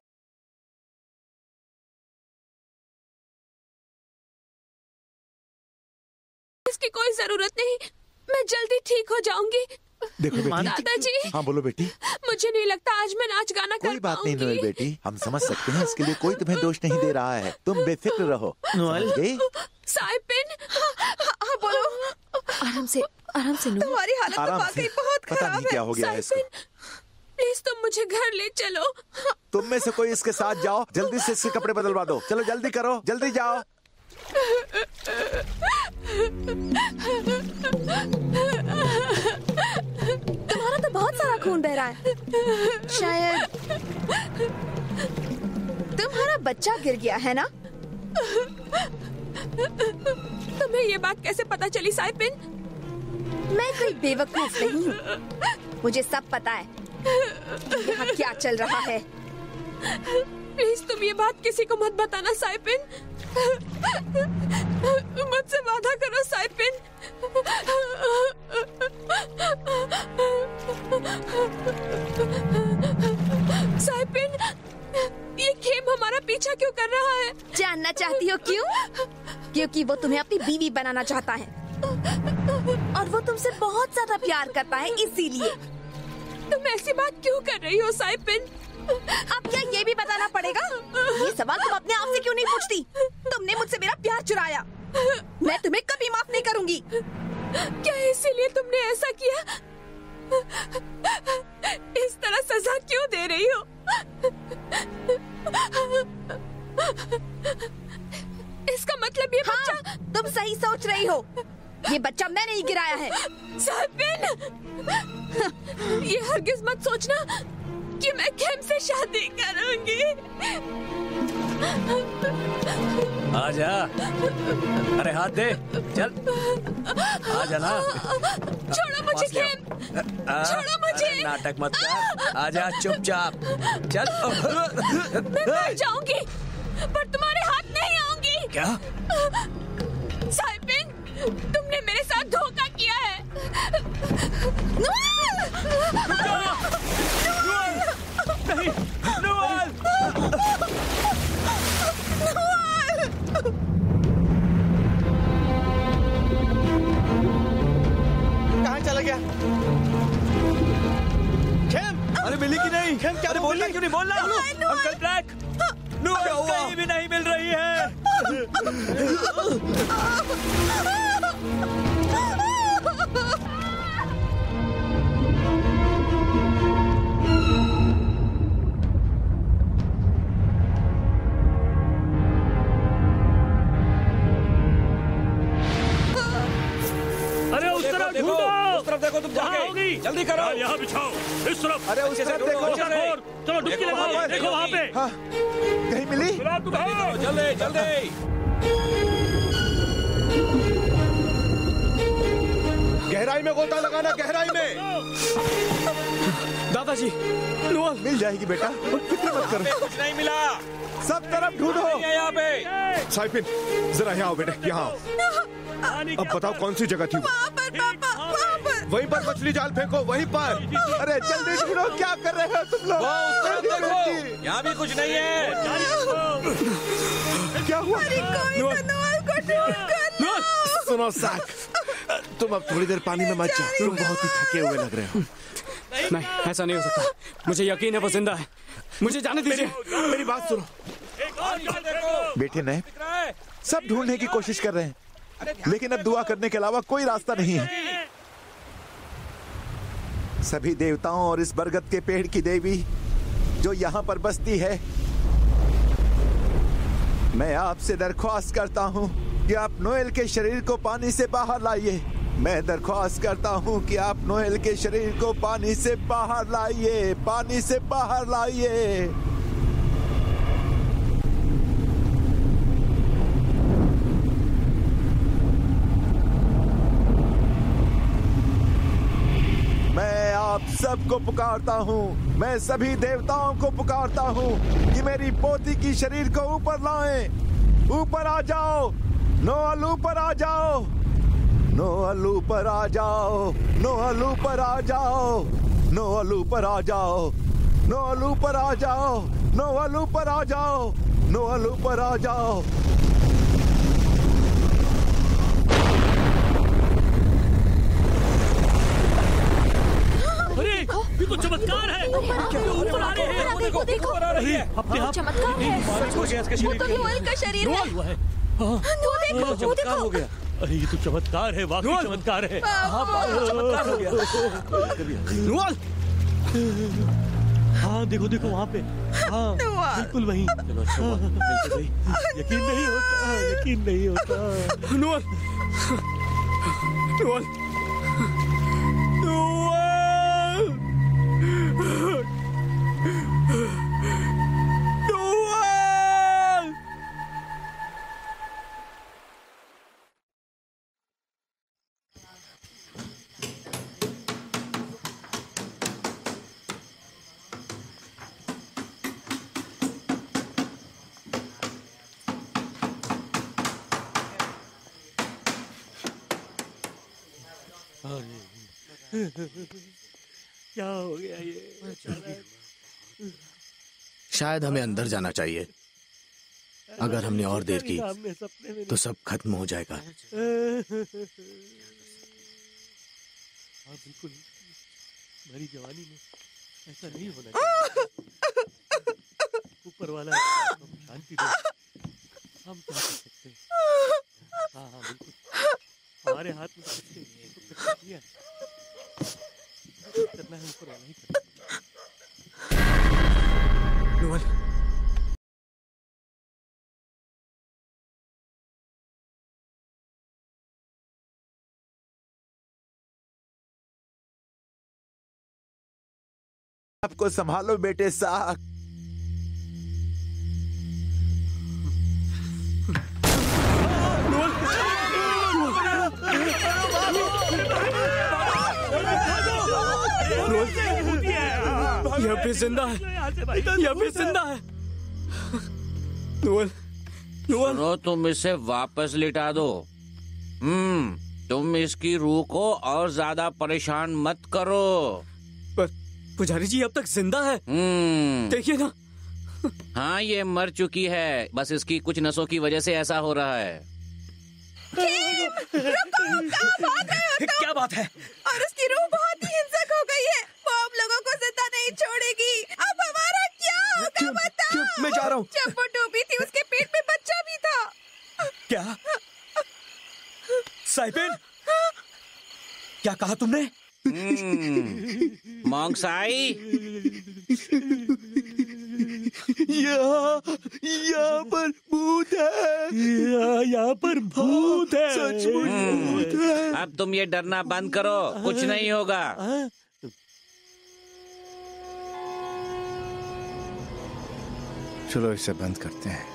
इसकी कोई जरूरत नहीं, मैं जल्दी ठीक हो जाऊंगी। देखो बेटी। दादाजी। हाँ बोलो बेटी। मुझे नहीं लगता आज मैं नाच गाना कर कोई बात नहीं पाऊंगी। नोएल बेटी, हम समझ सकते हैं। इसके लिए कोई तुम्हें दोष नहीं दे रहा है। तुम बेफिक्र रहो। नोएल, साइपिन। हाँ, बोलो। आराम से नोएल। तुम्हारी हालत तो आराम वाकई से। बहुत पता खराब नहीं है। क्या हो गया है इसको। प्लीज तुम मुझे घर ले चलो। तुम में से कोई इसके साथ जाओ, जल्दी से इसके कपड़े बदलवा दो। चलो जल्दी करो, जल्दी जाओ। तुम्हारा तो बहुत सारा खून बह रहा है। शायद तुम्हारा बच्चा गिर गया है ना? तुम्हें ये बात कैसे पता चली साइपिन? मैं कोई बेवकूफ नहीं हूँ, मुझे सब पता है यहाँ क्या चल रहा है। प्लीज तुम ये बात किसी को मत बताना साइपिन। मुझसे वादा करो साइपिन। साइपिन, ये खेम हमारा पीछा क्यों कर रहा है? जानना चाहती हो क्यों? क्योंकि वो तुम्हें अपनी बीवी बनाना चाहता है और वो तुमसे बहुत ज्यादा प्यार करता है, इसीलिए। तुम ऐसी बात क्यों कर रही हो साइपिन? अब क्या ये भी बताना पड़ेगा? ये सवाल तुम अपने आप से क्यों नहीं पूछती? तुमने मुझसे मेरा प्यार चुराया, मैं तुम्हें कभी माफ नहीं करूंगी। क्या इसीलिए तुमने ऐसा किया? इस तरह सजा क्यों दे रही हो? इसका मतलब ये बच्चा तुम सही सोच रही हो। ये बच्चा मैंने ही गिराया है। साहिबिन, ये हरगिज मत सोचना कि मैं किम से शादी करूंगी। आजा, अरे हाथ दे, चल आजा ना। छोड़ो मुझे किम, छोड़ो मुझे। नाटक मत कर, आजा चुपचाप, चल। मैं मर जाऊंगी पर तुम्हारे हाथ नहीं आऊंगी। क्या? साहिबिन, तुमने मेरे साथ धोखा किया है। नहीं, नुअल! कहाँ चला गया? खेम! अरे मिली कि नहीं? खेम क्या बोलना क्यों नहीं बोलना? अंकल ब्लैक, नुअल कहीं भी नहीं मिल रही है। अरे उस तरफ ढूंढो, उस तरफ देखो तुम जाके, होगी जल्दी करो। यहाँ बिछाओ, इस तरफ। अरे उस तरफ देखो, चलो डुबकी लगाओ, देखो वहाँ पे। हाँ, कहीं मिली? जल्दी जल्दी। गहराई में गोता लगाना, गहराई में। दादाजी, नुअल मिल जाएगी बेटा, फिक्र मत करो। कुछ नहीं मिला, सब तरफ ढूंढो। यहाँ पे। साइफिन, जरा यहाँ आओ बेटे, यहाँ आओ। अब बताओ कौन सी जगह थी? वहीं पर मछली जाल फेंको, वहीं पर। अरे जल्दी ढूंढो, क्या कर रहे हो तुम लोग? देखो, यहाँ भी कुछ नहीं है। क्या हुआ? सुनो साक, तुम अब थोड़ी देर पानी में मत जाओ, तुम बहुत ही थके हुए लग रहे हो। नहीं, ऐसा नहीं हो सकता। मुझे यकीन है वो जिंदा है। मुझे जाने दीजिए। मेरी बात सुनो। बेटे ने सब ढूंढने की कोशिश कर रहे हैं, लेकिन अब दुआ करने के अलावा कोई रास्ता नहीं है। सभी देवताओं और इस बरगद के पेड़ की देवी जो यहाँ पर बसती है, मैं आपसे दरख्वास्त करता हूँ कि आप नोएल के शरीर को पानी से बाहर लाइए। मैं दरख्वास्त करता हूँ कि आप नोएल के शरीर को पानी से बाहर लाइए, पानी से बाहर लाइए। मैं आप सबको पुकारता हूँ, मैं सभी देवताओं को पुकारता हूँ कि मेरी पोती की शरीर को ऊपर लाएं। ऊपर आ जाओ नोएल, ऊपर आ जाओ नोएल, ऊपर आ जाओ नोएल, ऊपर आ जाओ नोएल, ऊपर आ जाओ नोएल, ऊपर आ जाओ नोएल, ऊपर आ जाओ नोएल, ऊपर आ जाओ। अरे ये तो चमत्कार है। ऊपर आ रहे हैं, देखो देखो, अपने आप चमत्कार है। वो तो नोएल का शरीर है। वो देखो, वो देखो। हो गया। अरे ये तो चमत्कार है, वाकई चमत्कार है। चमत्कार हो गया। नुअल, हाँ देखो देखो वहाँ पे, हाँ बिल्कुल वहीं। चलो अच्छा हुआ, मिल तो गई। यकीन नहीं होता, यकीन नहीं होता। नुअल, नुअल, क्या हो गया ये? शायद हमें अंदर जाना चाहिए। अगर हमने और देर की तो सब खत्म हो जाएगा। हाँ बिल्कुल, हमारी जवानी में ऐसा नहीं होना चाहिए। ऊपर वाला हम शांति दे, हम क्या कर सकते हैं? हाँ हाँ बिल्कुल, हमारे हाथ में कुछ नहीं, तो किया करना है, ऊपर वाला ही करना। आपको संभालो बेटे साहब। यह भी जिंदा है, यह भी जिंदा है। नोएल, सुनो, तुम इसे वापस लिटा दो। तुम इसकी रूह को और ज्यादा परेशान मत करो। पर पुजारी जी अब तक जिंदा है। देखिए ना। हाँ, ये मर चुकी है, बस इसकी कुछ नसों की वजह से ऐसा हो रहा है। क्या बात है? और उसकी रूह बहुत ही हिंसक हो गई है। वो अब लोगों को जिंदा नहीं छोड़ेगी। अब हमारा क्या होगा बताओ? मैं जा रहा हूँ। जब वो डूबी थी उसके पेट में बच्चा भी था। क्या? साइपिन, क्या कहा तुमने? मोंगसाई, यहाँ पर भूत है। यहाँ पर भूत है। सचमुच भूत है। अब तुम ये डरना बंद करो, कुछ नहीं होगा। चलो इसे बंद करते हैं।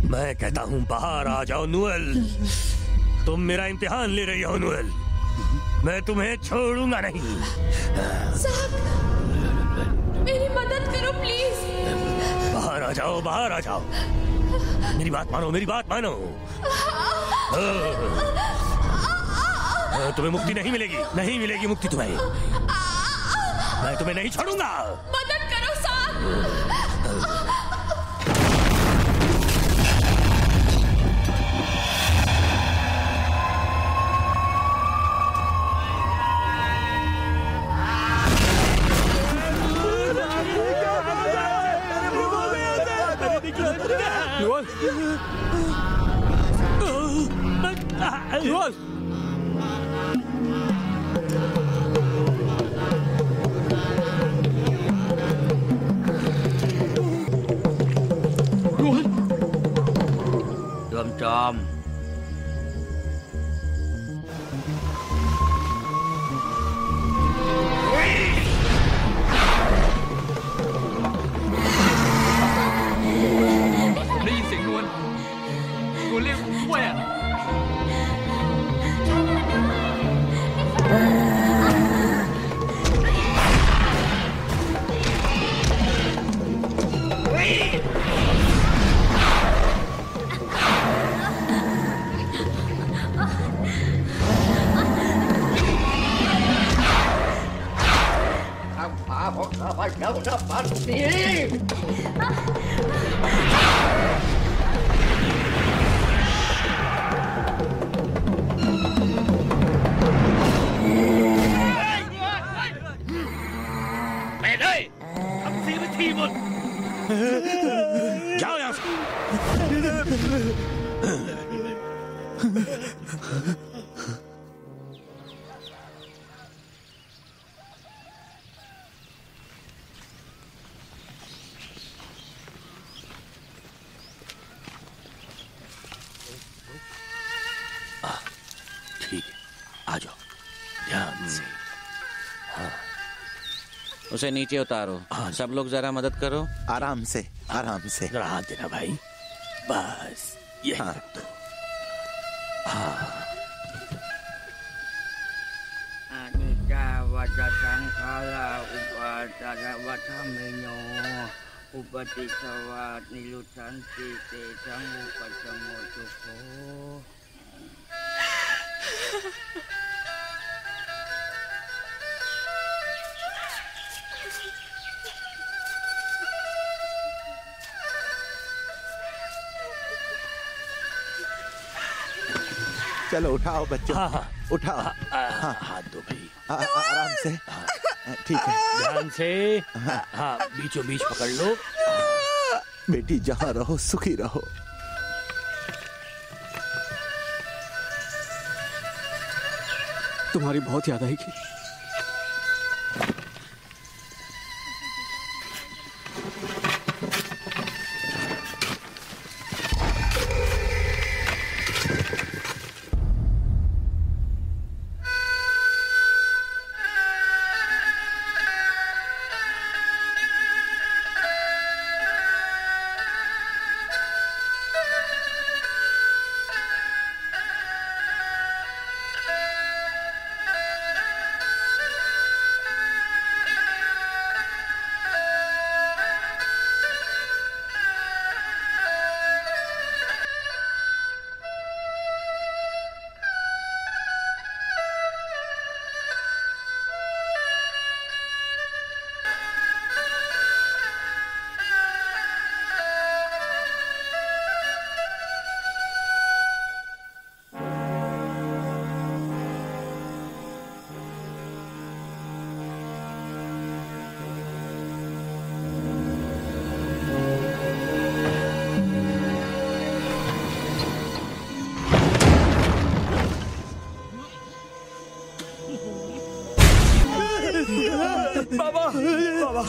मैं कहता हूँ बाहर आ जाओ नोएल। तुम मेरा इम्तिहान ले रही हो नोएल। मैं तुम्हें छोड़ूंगा नहीं। साहब, मेरी मदद करो प्लीज। बाहर आ जाओ, बाहर आ जाओ। मेरी बात मानो, मेरी बात मानो। तुम्हें मुक्ति नहीं मिलेगी, नहीं मिलेगी मुक्ति तुम्हें। मैं तुम्हें नहीं छोड़ूंगा। मदद करो साहब। नोएल, टॉम, जाओ यहाँ से। ठीक है, आ जाओ ध्यान से। हाँ, उसे नीचे उतारो। हाँ, सब लोग जरा मदद करो। आराम से, आराम से। जरा हाथ देना भाई, बस यही रख दो। अनिता वचा संखारा उपाचारा वचमिनो उपतिसवा निलुचंति ते संगुपचमो सुखो। चलो उठाओ बच्चों। हाँ। उठाओ। हाँ। हाथ दो भाई। आराम से। ठीक है। ध्यान से। हाँ, बीचों बीच पकड़ लो। बेटी जहाँ रहो सुखी रहो। तुम्हारी बहुत याद आएगी।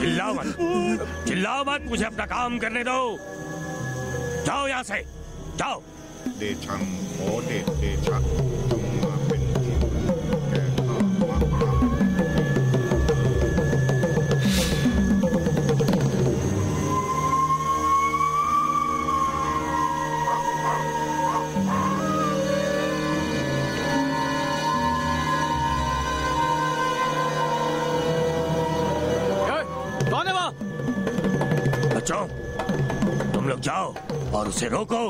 चिल्लाओ मत, चिल्लाओ मत, मुझे अपना काम करने दो। जाओ यहाँ से, जाओ। बच्चों, तुम लोग जाओ और उसे रोको।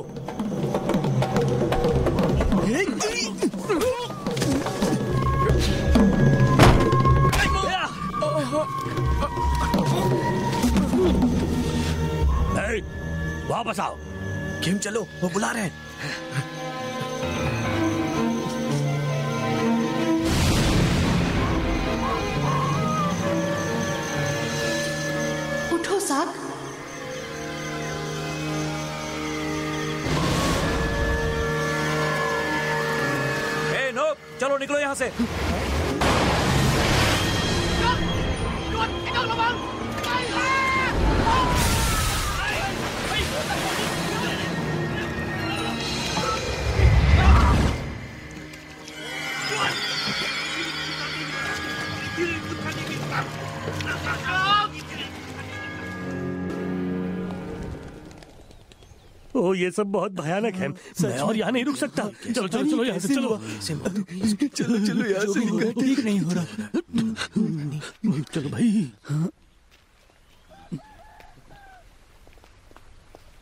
वापस आओ। किम चलो, वो बुला रहे हैं। उठो साग। चलो निकलो यहाँ से। ओ, ये सब बहुत भयानक है। मैं और यहाँ नहीं रुक सकता। चलो चलो चलो यहाँ से चलो। चलो चलो यहाँ से। ठीक नहीं हो रहा। चलो भाई।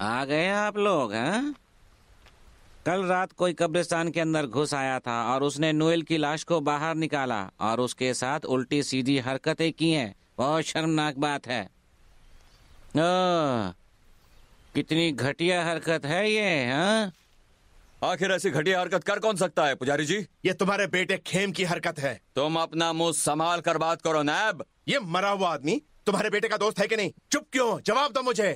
आ गए आप लोग, हैं? कल रात कोई कब्रिस्तान के अंदर घुस आया था और उसने नोएल की लाश को बाहर निकाला और उसके साथ उल्टी सीधी हरकतें की हैं। बहुत शर्मनाक बात है। कितनी घटिया हरकत है ये, हाँ? आखिर ऐसी घटिया हरकत कर कौन सकता है पुजारी जी? ये तुम्हारे बेटे खेम की हरकत है। तुम अपना मुंह संभाल कर बात करो नायब। ये मरा हुआ आदमी तुम्हारे बेटे का दोस्त है कि नहीं? चुप क्यों? जवाब दो मुझे।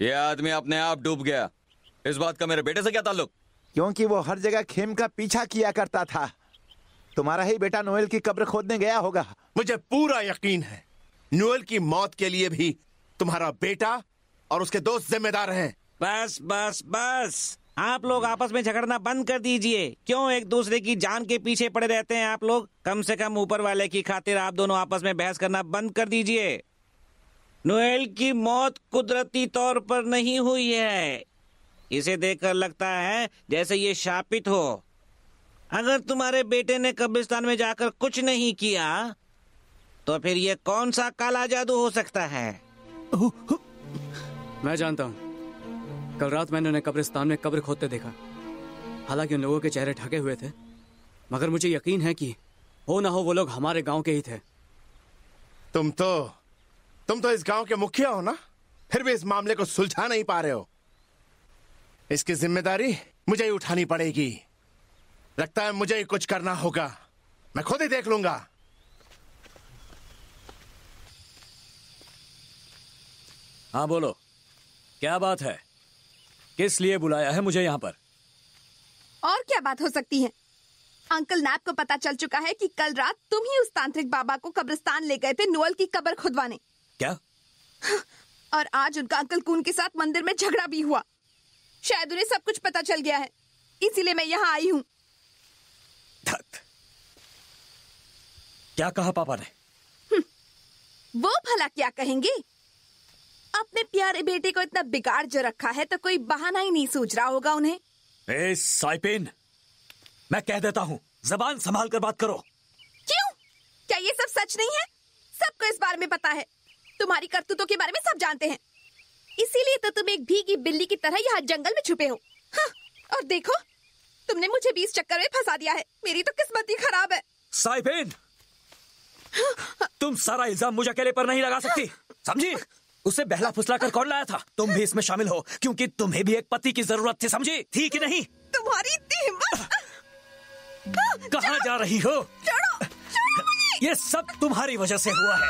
ये आदमी अपने आप डूब गया। इस बात का मेरे बेटे से क्या ताल्लुक? क्योंकि वो हर जगह खेम का पीछा किया करता था। तुम्हारा ही बेटा नोएल की कब्र खोदने गया होगा। मुझे पूरा यकीन है नोएल की मौत के लिए भी तुम्हारा बेटा और उसके दोस्त जिम्मेदार हैं। बस बस बस, आप लोग आपस में झगड़ना बंद कर दीजिए। क्यों एक दूसरे की जान के पीछे पड़े रहते हैं आप लोग? कम से कम ऊपर वाले की खातिर आप दोनों आपस में बहस करना बंद कर दीजिए। नोएल की मौत कुदरती तौर पर नहीं हुई है। इसे देखकर लगता है जैसे ये शापित हो। अगर तुम्हारे बेटे ने कब्रिस्तान में जाकर कुछ नहीं किया तो फिर ये कौन सा काला जादू हो सकता है? मैं जानता हूँ। कल रात मैंने उन्हें कब्रिस्तान में कब्र खोदते देखा। हालांकि उन लोगों के चेहरे ढके हुए थे, मगर मुझे यकीन है कि हो ना हो वो लोग हमारे गांव के ही थे। तुम तो इस गांव के मुखिया हो ना, फिर भी इस मामले को सुलझा नहीं पा रहे हो। इसकी जिम्मेदारी मुझे ही उठानी पड़ेगी। लगता है मुझे ही कुछ करना होगा। मैं खुद ही देख लूंगा। हाँ बोलो, क्या बात है? किस लिए बुलाया है मुझे यहाँ पर? और क्या बात हो सकती है? अंकल नैप को पता चल चुका है कि कल रात तुम ही उस तांत्रिक बाबा को कब्रिस्तान ले गए थे नोएल की कब्र खुदवाने। क्या? और आज उनका अंकल कून के साथ मंदिर में झगड़ा भी हुआ। शायद उन्हें सब कुछ पता चल गया है, इसीलिए मैं यहाँ आई हूँ। क्या कहा पापा ने? वो भला क्या कहेंगे? अपने प्यारे बेटे को इतना बिगाड़ जो रखा है तो कोई बहाना ही नहीं सूझ रहा होगा उन्हें। ए साइपिन, मैं कह देता हूँ, जबान संभाल कर बात करो। क्यों? क्या ये सब सच नहीं है? सबको इस बारे में पता है। तुम्हारी करतूतों के बारे में सब जानते हैं। इसीलिए तो तुम एक भीगी बिल्ली की तरह यहाँ जंगल में छुपे हो। हाँ, और देखो, तुमने मुझे भी इस चक्कर में फंसा दिया है। मेरी तो किस्मत ही खराब है। साइपिन, तुम सारा इल्जाम मुझे अकेले पर नहीं लगा सकती, समझी? उसे बहला फुसला कर कौन लाया था? तुम भी इसमें शामिल हो, क्योंकि तुम्हें भी एक पति की जरूरत थी, समझी? थी कि नहीं? तुम्हारी इतनी हिम्मत! कहाँ जा रही हो? छोड़ो, छोड़ो मुझे! ये सब तुम्हारी वजह से हुआ है।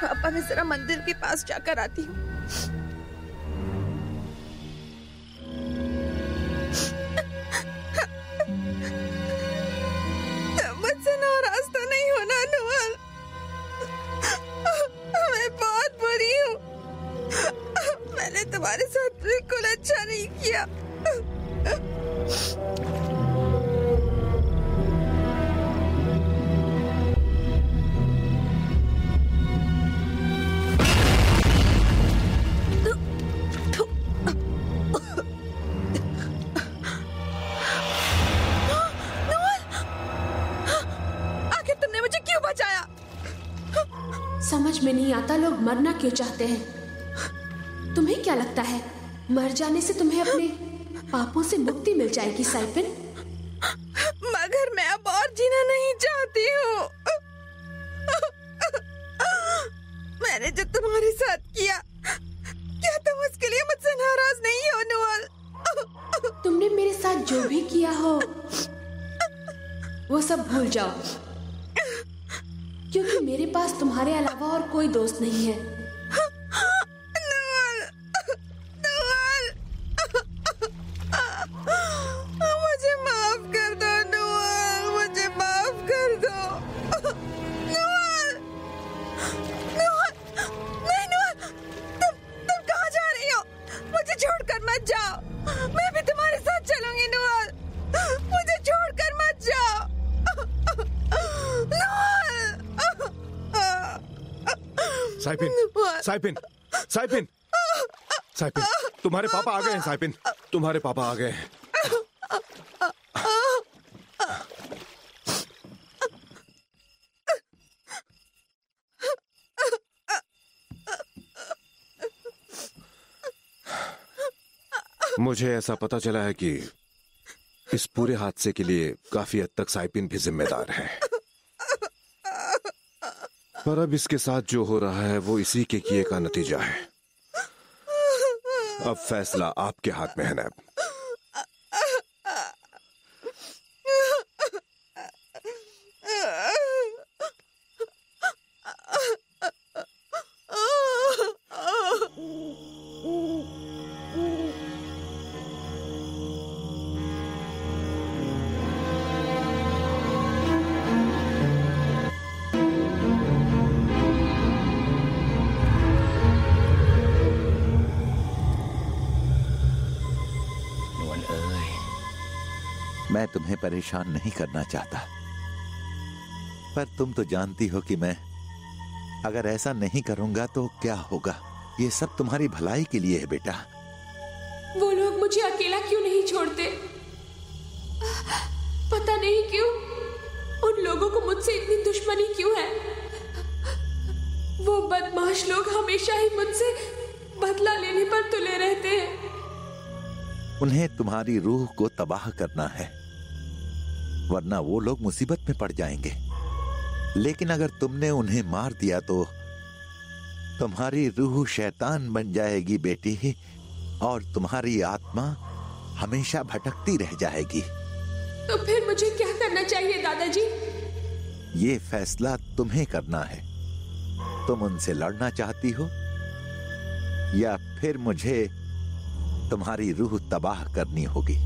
पापा, मैं जरा मंदिर के पास जाकर आती हूँ। मुझसे नाराज तो नहीं होना नोएल? मैं बहुत बुरी हूँ। मैंने तुम्हारे साथ बिल्कुल अच्छा नहीं किया। समझ में नहीं आता लोग मरना क्यों चाहते हैं। तुम्हें क्या लगता है मर जाने से तुम्हें अपने पापों से मुक्ति मिल जाएगी साइपिन? मगर मैं अब और जीना नहीं चाहती हूँ। मैंने जो तुम्हारे साथ किया, क्या तुम उसके लिए मुझसे नाराज नहीं हो नोएल? तुमने मेरे साथ जो भी किया हो वो सब भूल जाओ, क्योंकि मेरे पास तुम्हारे अलावा और कोई दोस्त नहीं है। नोएल, नोएल, मुझे माफ कर दो नोएल, मुझे माफ कर दो। नोएल, नोएल, नहीं नोएल, तुम कहाँ जा रही हो? मुझे छोड़कर मत जाओ, मैं भी तुम्हारे साथ चलूंगी नोएल, मुझे छोड़कर मत जाओ। साइपिन, साइपिन, साइपिन, साइपिन, तुम्हारे पापा आ गए हैं। साइपिन, तुम्हारे पापा आ गए हैं। मुझे ऐसा पता चला है कि इस पूरे हादसे के लिए काफी हद तक साइपिन भी जिम्मेदार है, पर अब इसके साथ जो हो रहा है वो इसी के किए का नतीजा है। अब फैसला आपके हाथ में है नैब। मैं तुम्हें परेशान नहीं करना चाहता, पर तुम तो जानती हो कि मैं अगर ऐसा नहीं करूंगा तो क्या होगा। ये सब तुम्हारी भलाई के लिए है बेटा। वो लोग मुझे अकेला क्यों नहीं छोड़ते? पता नहीं क्यों उन लोगों को मुझसे इतनी दुश्मनी क्यों है। वो बदमाश लोग हमेशा ही मुझसे बदला लेने पर तुले रहते हैं। उन्हें तुम्हारी रूह को तबाह करना है, वरना वो लोग मुसीबत में पड़ जाएंगे। लेकिन अगर तुमने उन्हें मार दिया तो तुम्हारी रूह शैतान बन जाएगी बेटी, और तुम्हारी आत्मा हमेशा भटकती रह जाएगी। तो फिर मुझे क्या करना चाहिए दादाजी? ये फैसला तुम्हें करना है। तुम उनसे लड़ना चाहती हो या फिर मुझे तुम्हारी रूह तबाह करनी होगी?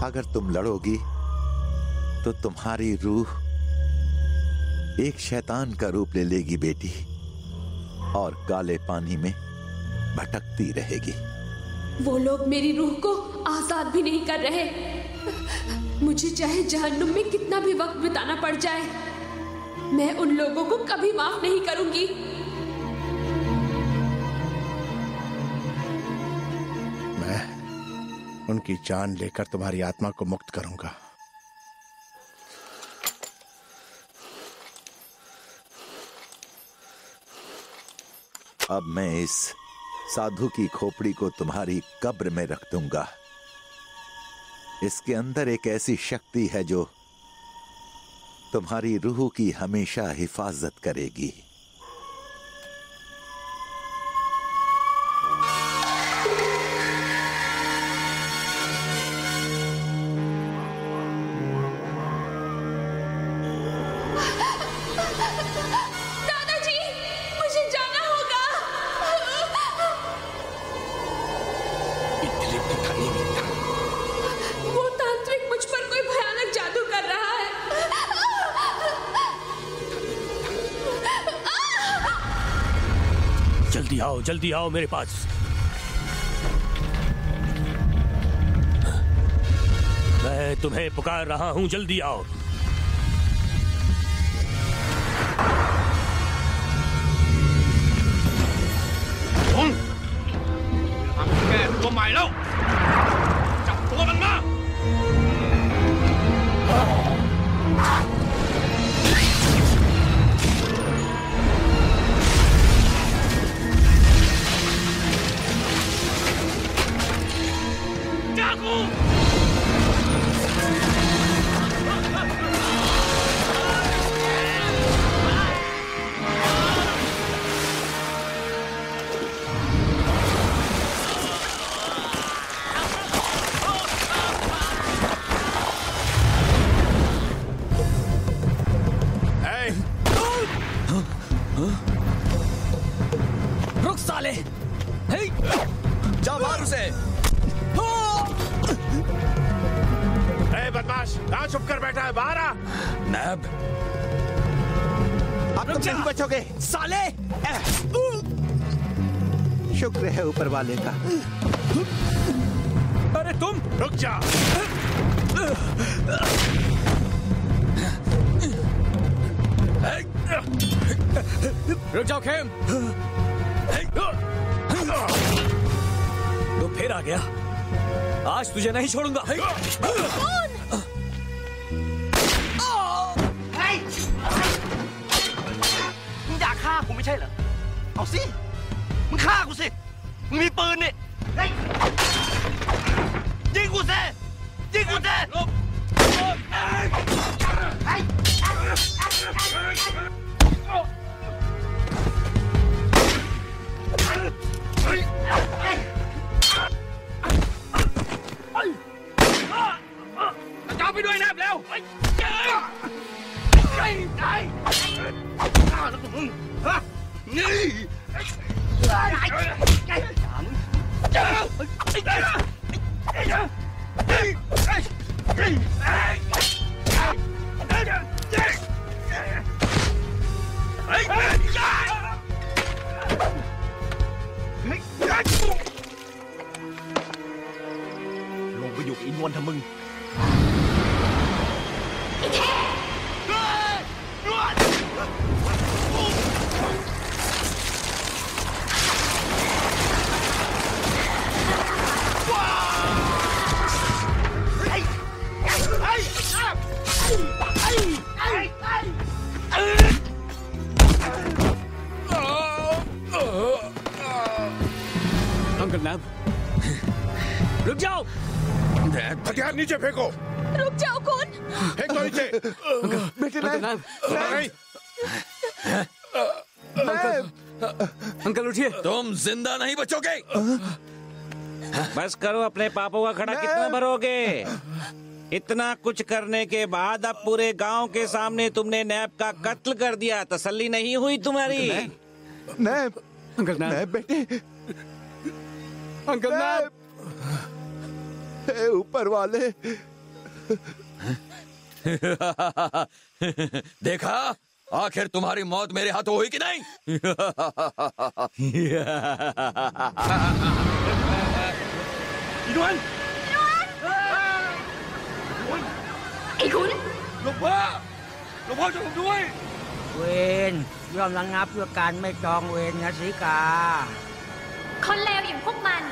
अगर तुम लड़ोगी तो तुम्हारी रूह एक शैतान का रूप ले लेगी बेटी, और काले पानी में भटकती रहेगी। वो लोग मेरी रूह को आजाद भी नहीं कर रहे। मुझे चाहे जहन्नुम में कितना भी वक्त बिताना पड़ जाए, मैं उन लोगों को कभी माफ नहीं करूंगी। मैं उनकी जान लेकर तुम्हारी आत्मा को मुक्त करूंगा। अब मैं इस साधु की खोपड़ी को तुम्हारी कब्र में रख दूंगा। इसके अंदर एक ऐसी शक्ति है जो तुम्हारी रूह की हमेशा हिफाजत करेगी। दादाजी, मुझे जाना होगा। वो तांत्रिक मुझ पर कोई भयानक जादू कर रहा है। जल्दी आओ मेरे पास। मैं तुम्हें पुकार रहा हूं, जल्दी आओ। रुक साले! जा मार उसे! बदमाश, कहाँ छुप कर बैठा है? बाहर आ! नैब! अब तुम नहीं बचोगे साले! शुक्र है ऊपर वाले का। अरे तुम! रुक जा! रुक जाओ खेम! तो फिर आ गया। आज तुझे नहीं छोड़ूंगा।ลงไปอยู่กับอินวนเถอะมึง अंकल नाब, रुक जाओ। हथियार नीचे फेंको। रुक जाओ कौन? फेंक दो नीचे। बेटे नाब, अंकल उठिए। तुम जिंदा नहीं बचोगे। बस करो, अपने पापों का खड़ा कितना भरोगे? इतना कुछ करने के बाद अब पूरे गांव के सामने तुमने नैब का कत्ल कर दिया, तसल्ली नहीं हुई तुम्हारी? नैब, अंकल नाब, बेटे, अंकल नाब, ऊपर वाले। देखा, आखिर तुम्हारी मौत मेरे हाथों हुई कि नहीं? Iwan! Iwan! หลวงพ่อช่วยผมด้วยเวรย่อมระงับด้วยการไม่จองเวรนะสีกา คนเลวอย่างพวกมัน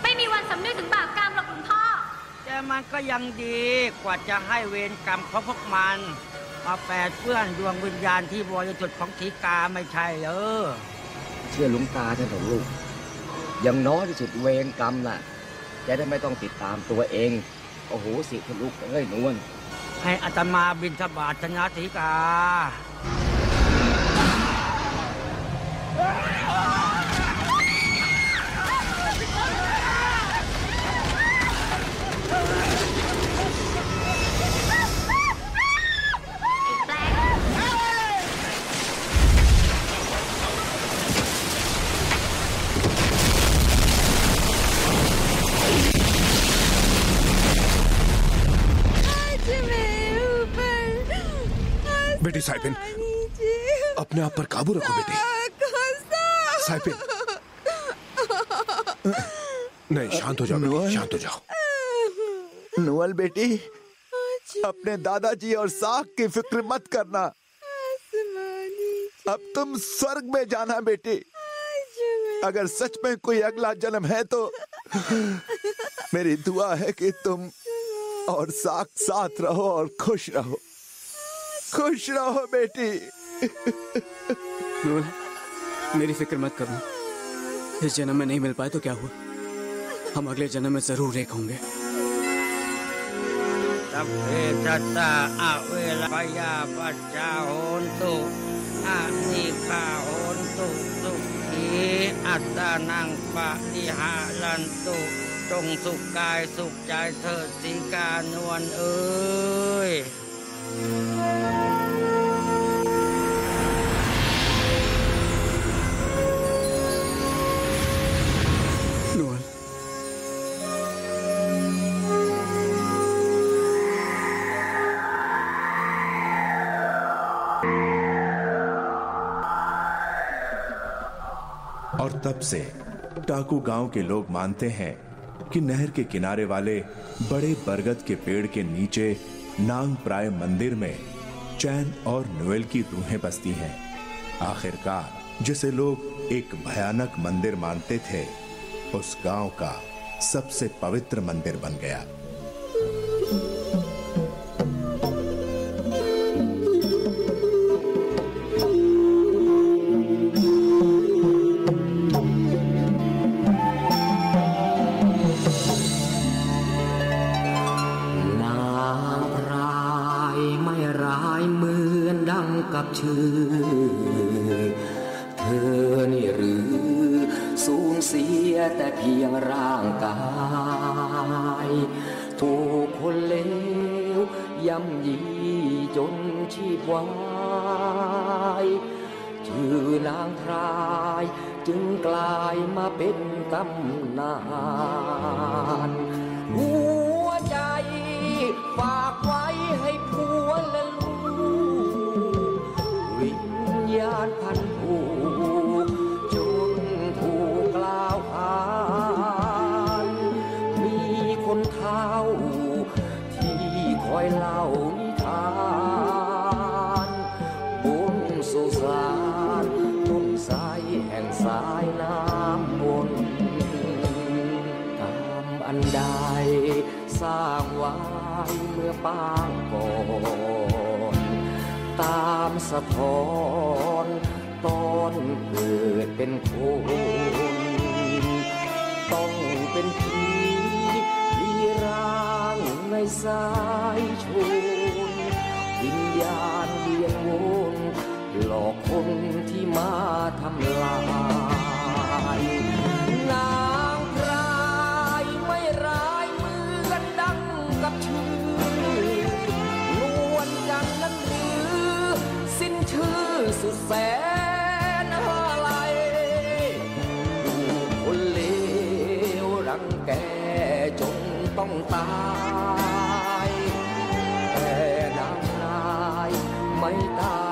ไม่มีวันสำนึกถึงบาปกรรมหรอกหลวงพ่อ แต่มันก็ยังดีกว่าจะให้เวรกรรมของพวกมันมาแปดเปื้อนดวงวิญญาณที่บริสุทธิ์ของสีกาไม่ใช่เหรอ เชื่อหลวงตาเถอะลูกอย่างน้อยที่สุดเวรกรรมน่ะจะได้ไม่ต้องติดตามตัวเองโอ้โหสิคุณลูกเอ้ยนวล ให้อาตมาบิณฑบาตชนะสีกา बेटी साइपिन, अपने आप पर काबू रखो बेटी। साइपिन, नहीं, शांत हो जाओ बेटी, शांत हो जाओ। नुअल बेटी, अपने दादाजी और साख की फिक्र मत करना। अब तुम स्वर्ग में जाना बेटी। अगर सच में कोई अगला जन्म है तो मेरी दुआ है कि तुम और साख साथ रहो और खुश रहो। खुश रहो बेटी। नूल, मेरी फिक्र मत करना। इस जन्म में नहीं मिल पाए तो क्या हुआ, हम अगले जन्म में जरूर एक होंगे। Tata awela kaya baca untuk anika untuk tuki atanang palihalan tu จงสุขกายสุขใจเถิดสีกานวลเอ้ย นวล और तब से टाकू गांव के लोग मानते हैं कि नहर के किनारे वाले बड़े बरगद के पेड़ के नीचे नांग प्राय मंदिर में चैन और नोएल की रूहें बसती हैं। आखिरकार जिसे लोग एक भयानक मंदिर मानते थे, उस गांव का सबसे पवित्र मंदिर बन गया।กับชื่อเธอนี่หรือสูญเสียแต่เพียงร่างกายถูกคนเลวย่ำยีจนชีพวายชื่อนางพรายจึงกลายมาเป็นตำนานหัวใจฝากไว้ให้ผัวและลูกวิญญาณพันผูกจนถูกกล่าวหามีคนเฒ่าที่คอยเล่านิทานบนสุสานต้นไทรแห่งสายน้ำวนตามอันใดสร้างไว้เมื่อปางก่อนตามสะท้อนตอนเกิดเป็นคน ต้องเป็นผีที่ร่างในสายชนวิญญาณเวียนวนหลอกคนที่มาทำลายนางพรายไม่ร้ายเหมือนดังกับชื่อนวลจันทร์นั้นหรือสิ้นชื่อสุดแสนอะไรอยู่คนเลวรังแกจนต้องตายแต่นางพรายไม่ตาย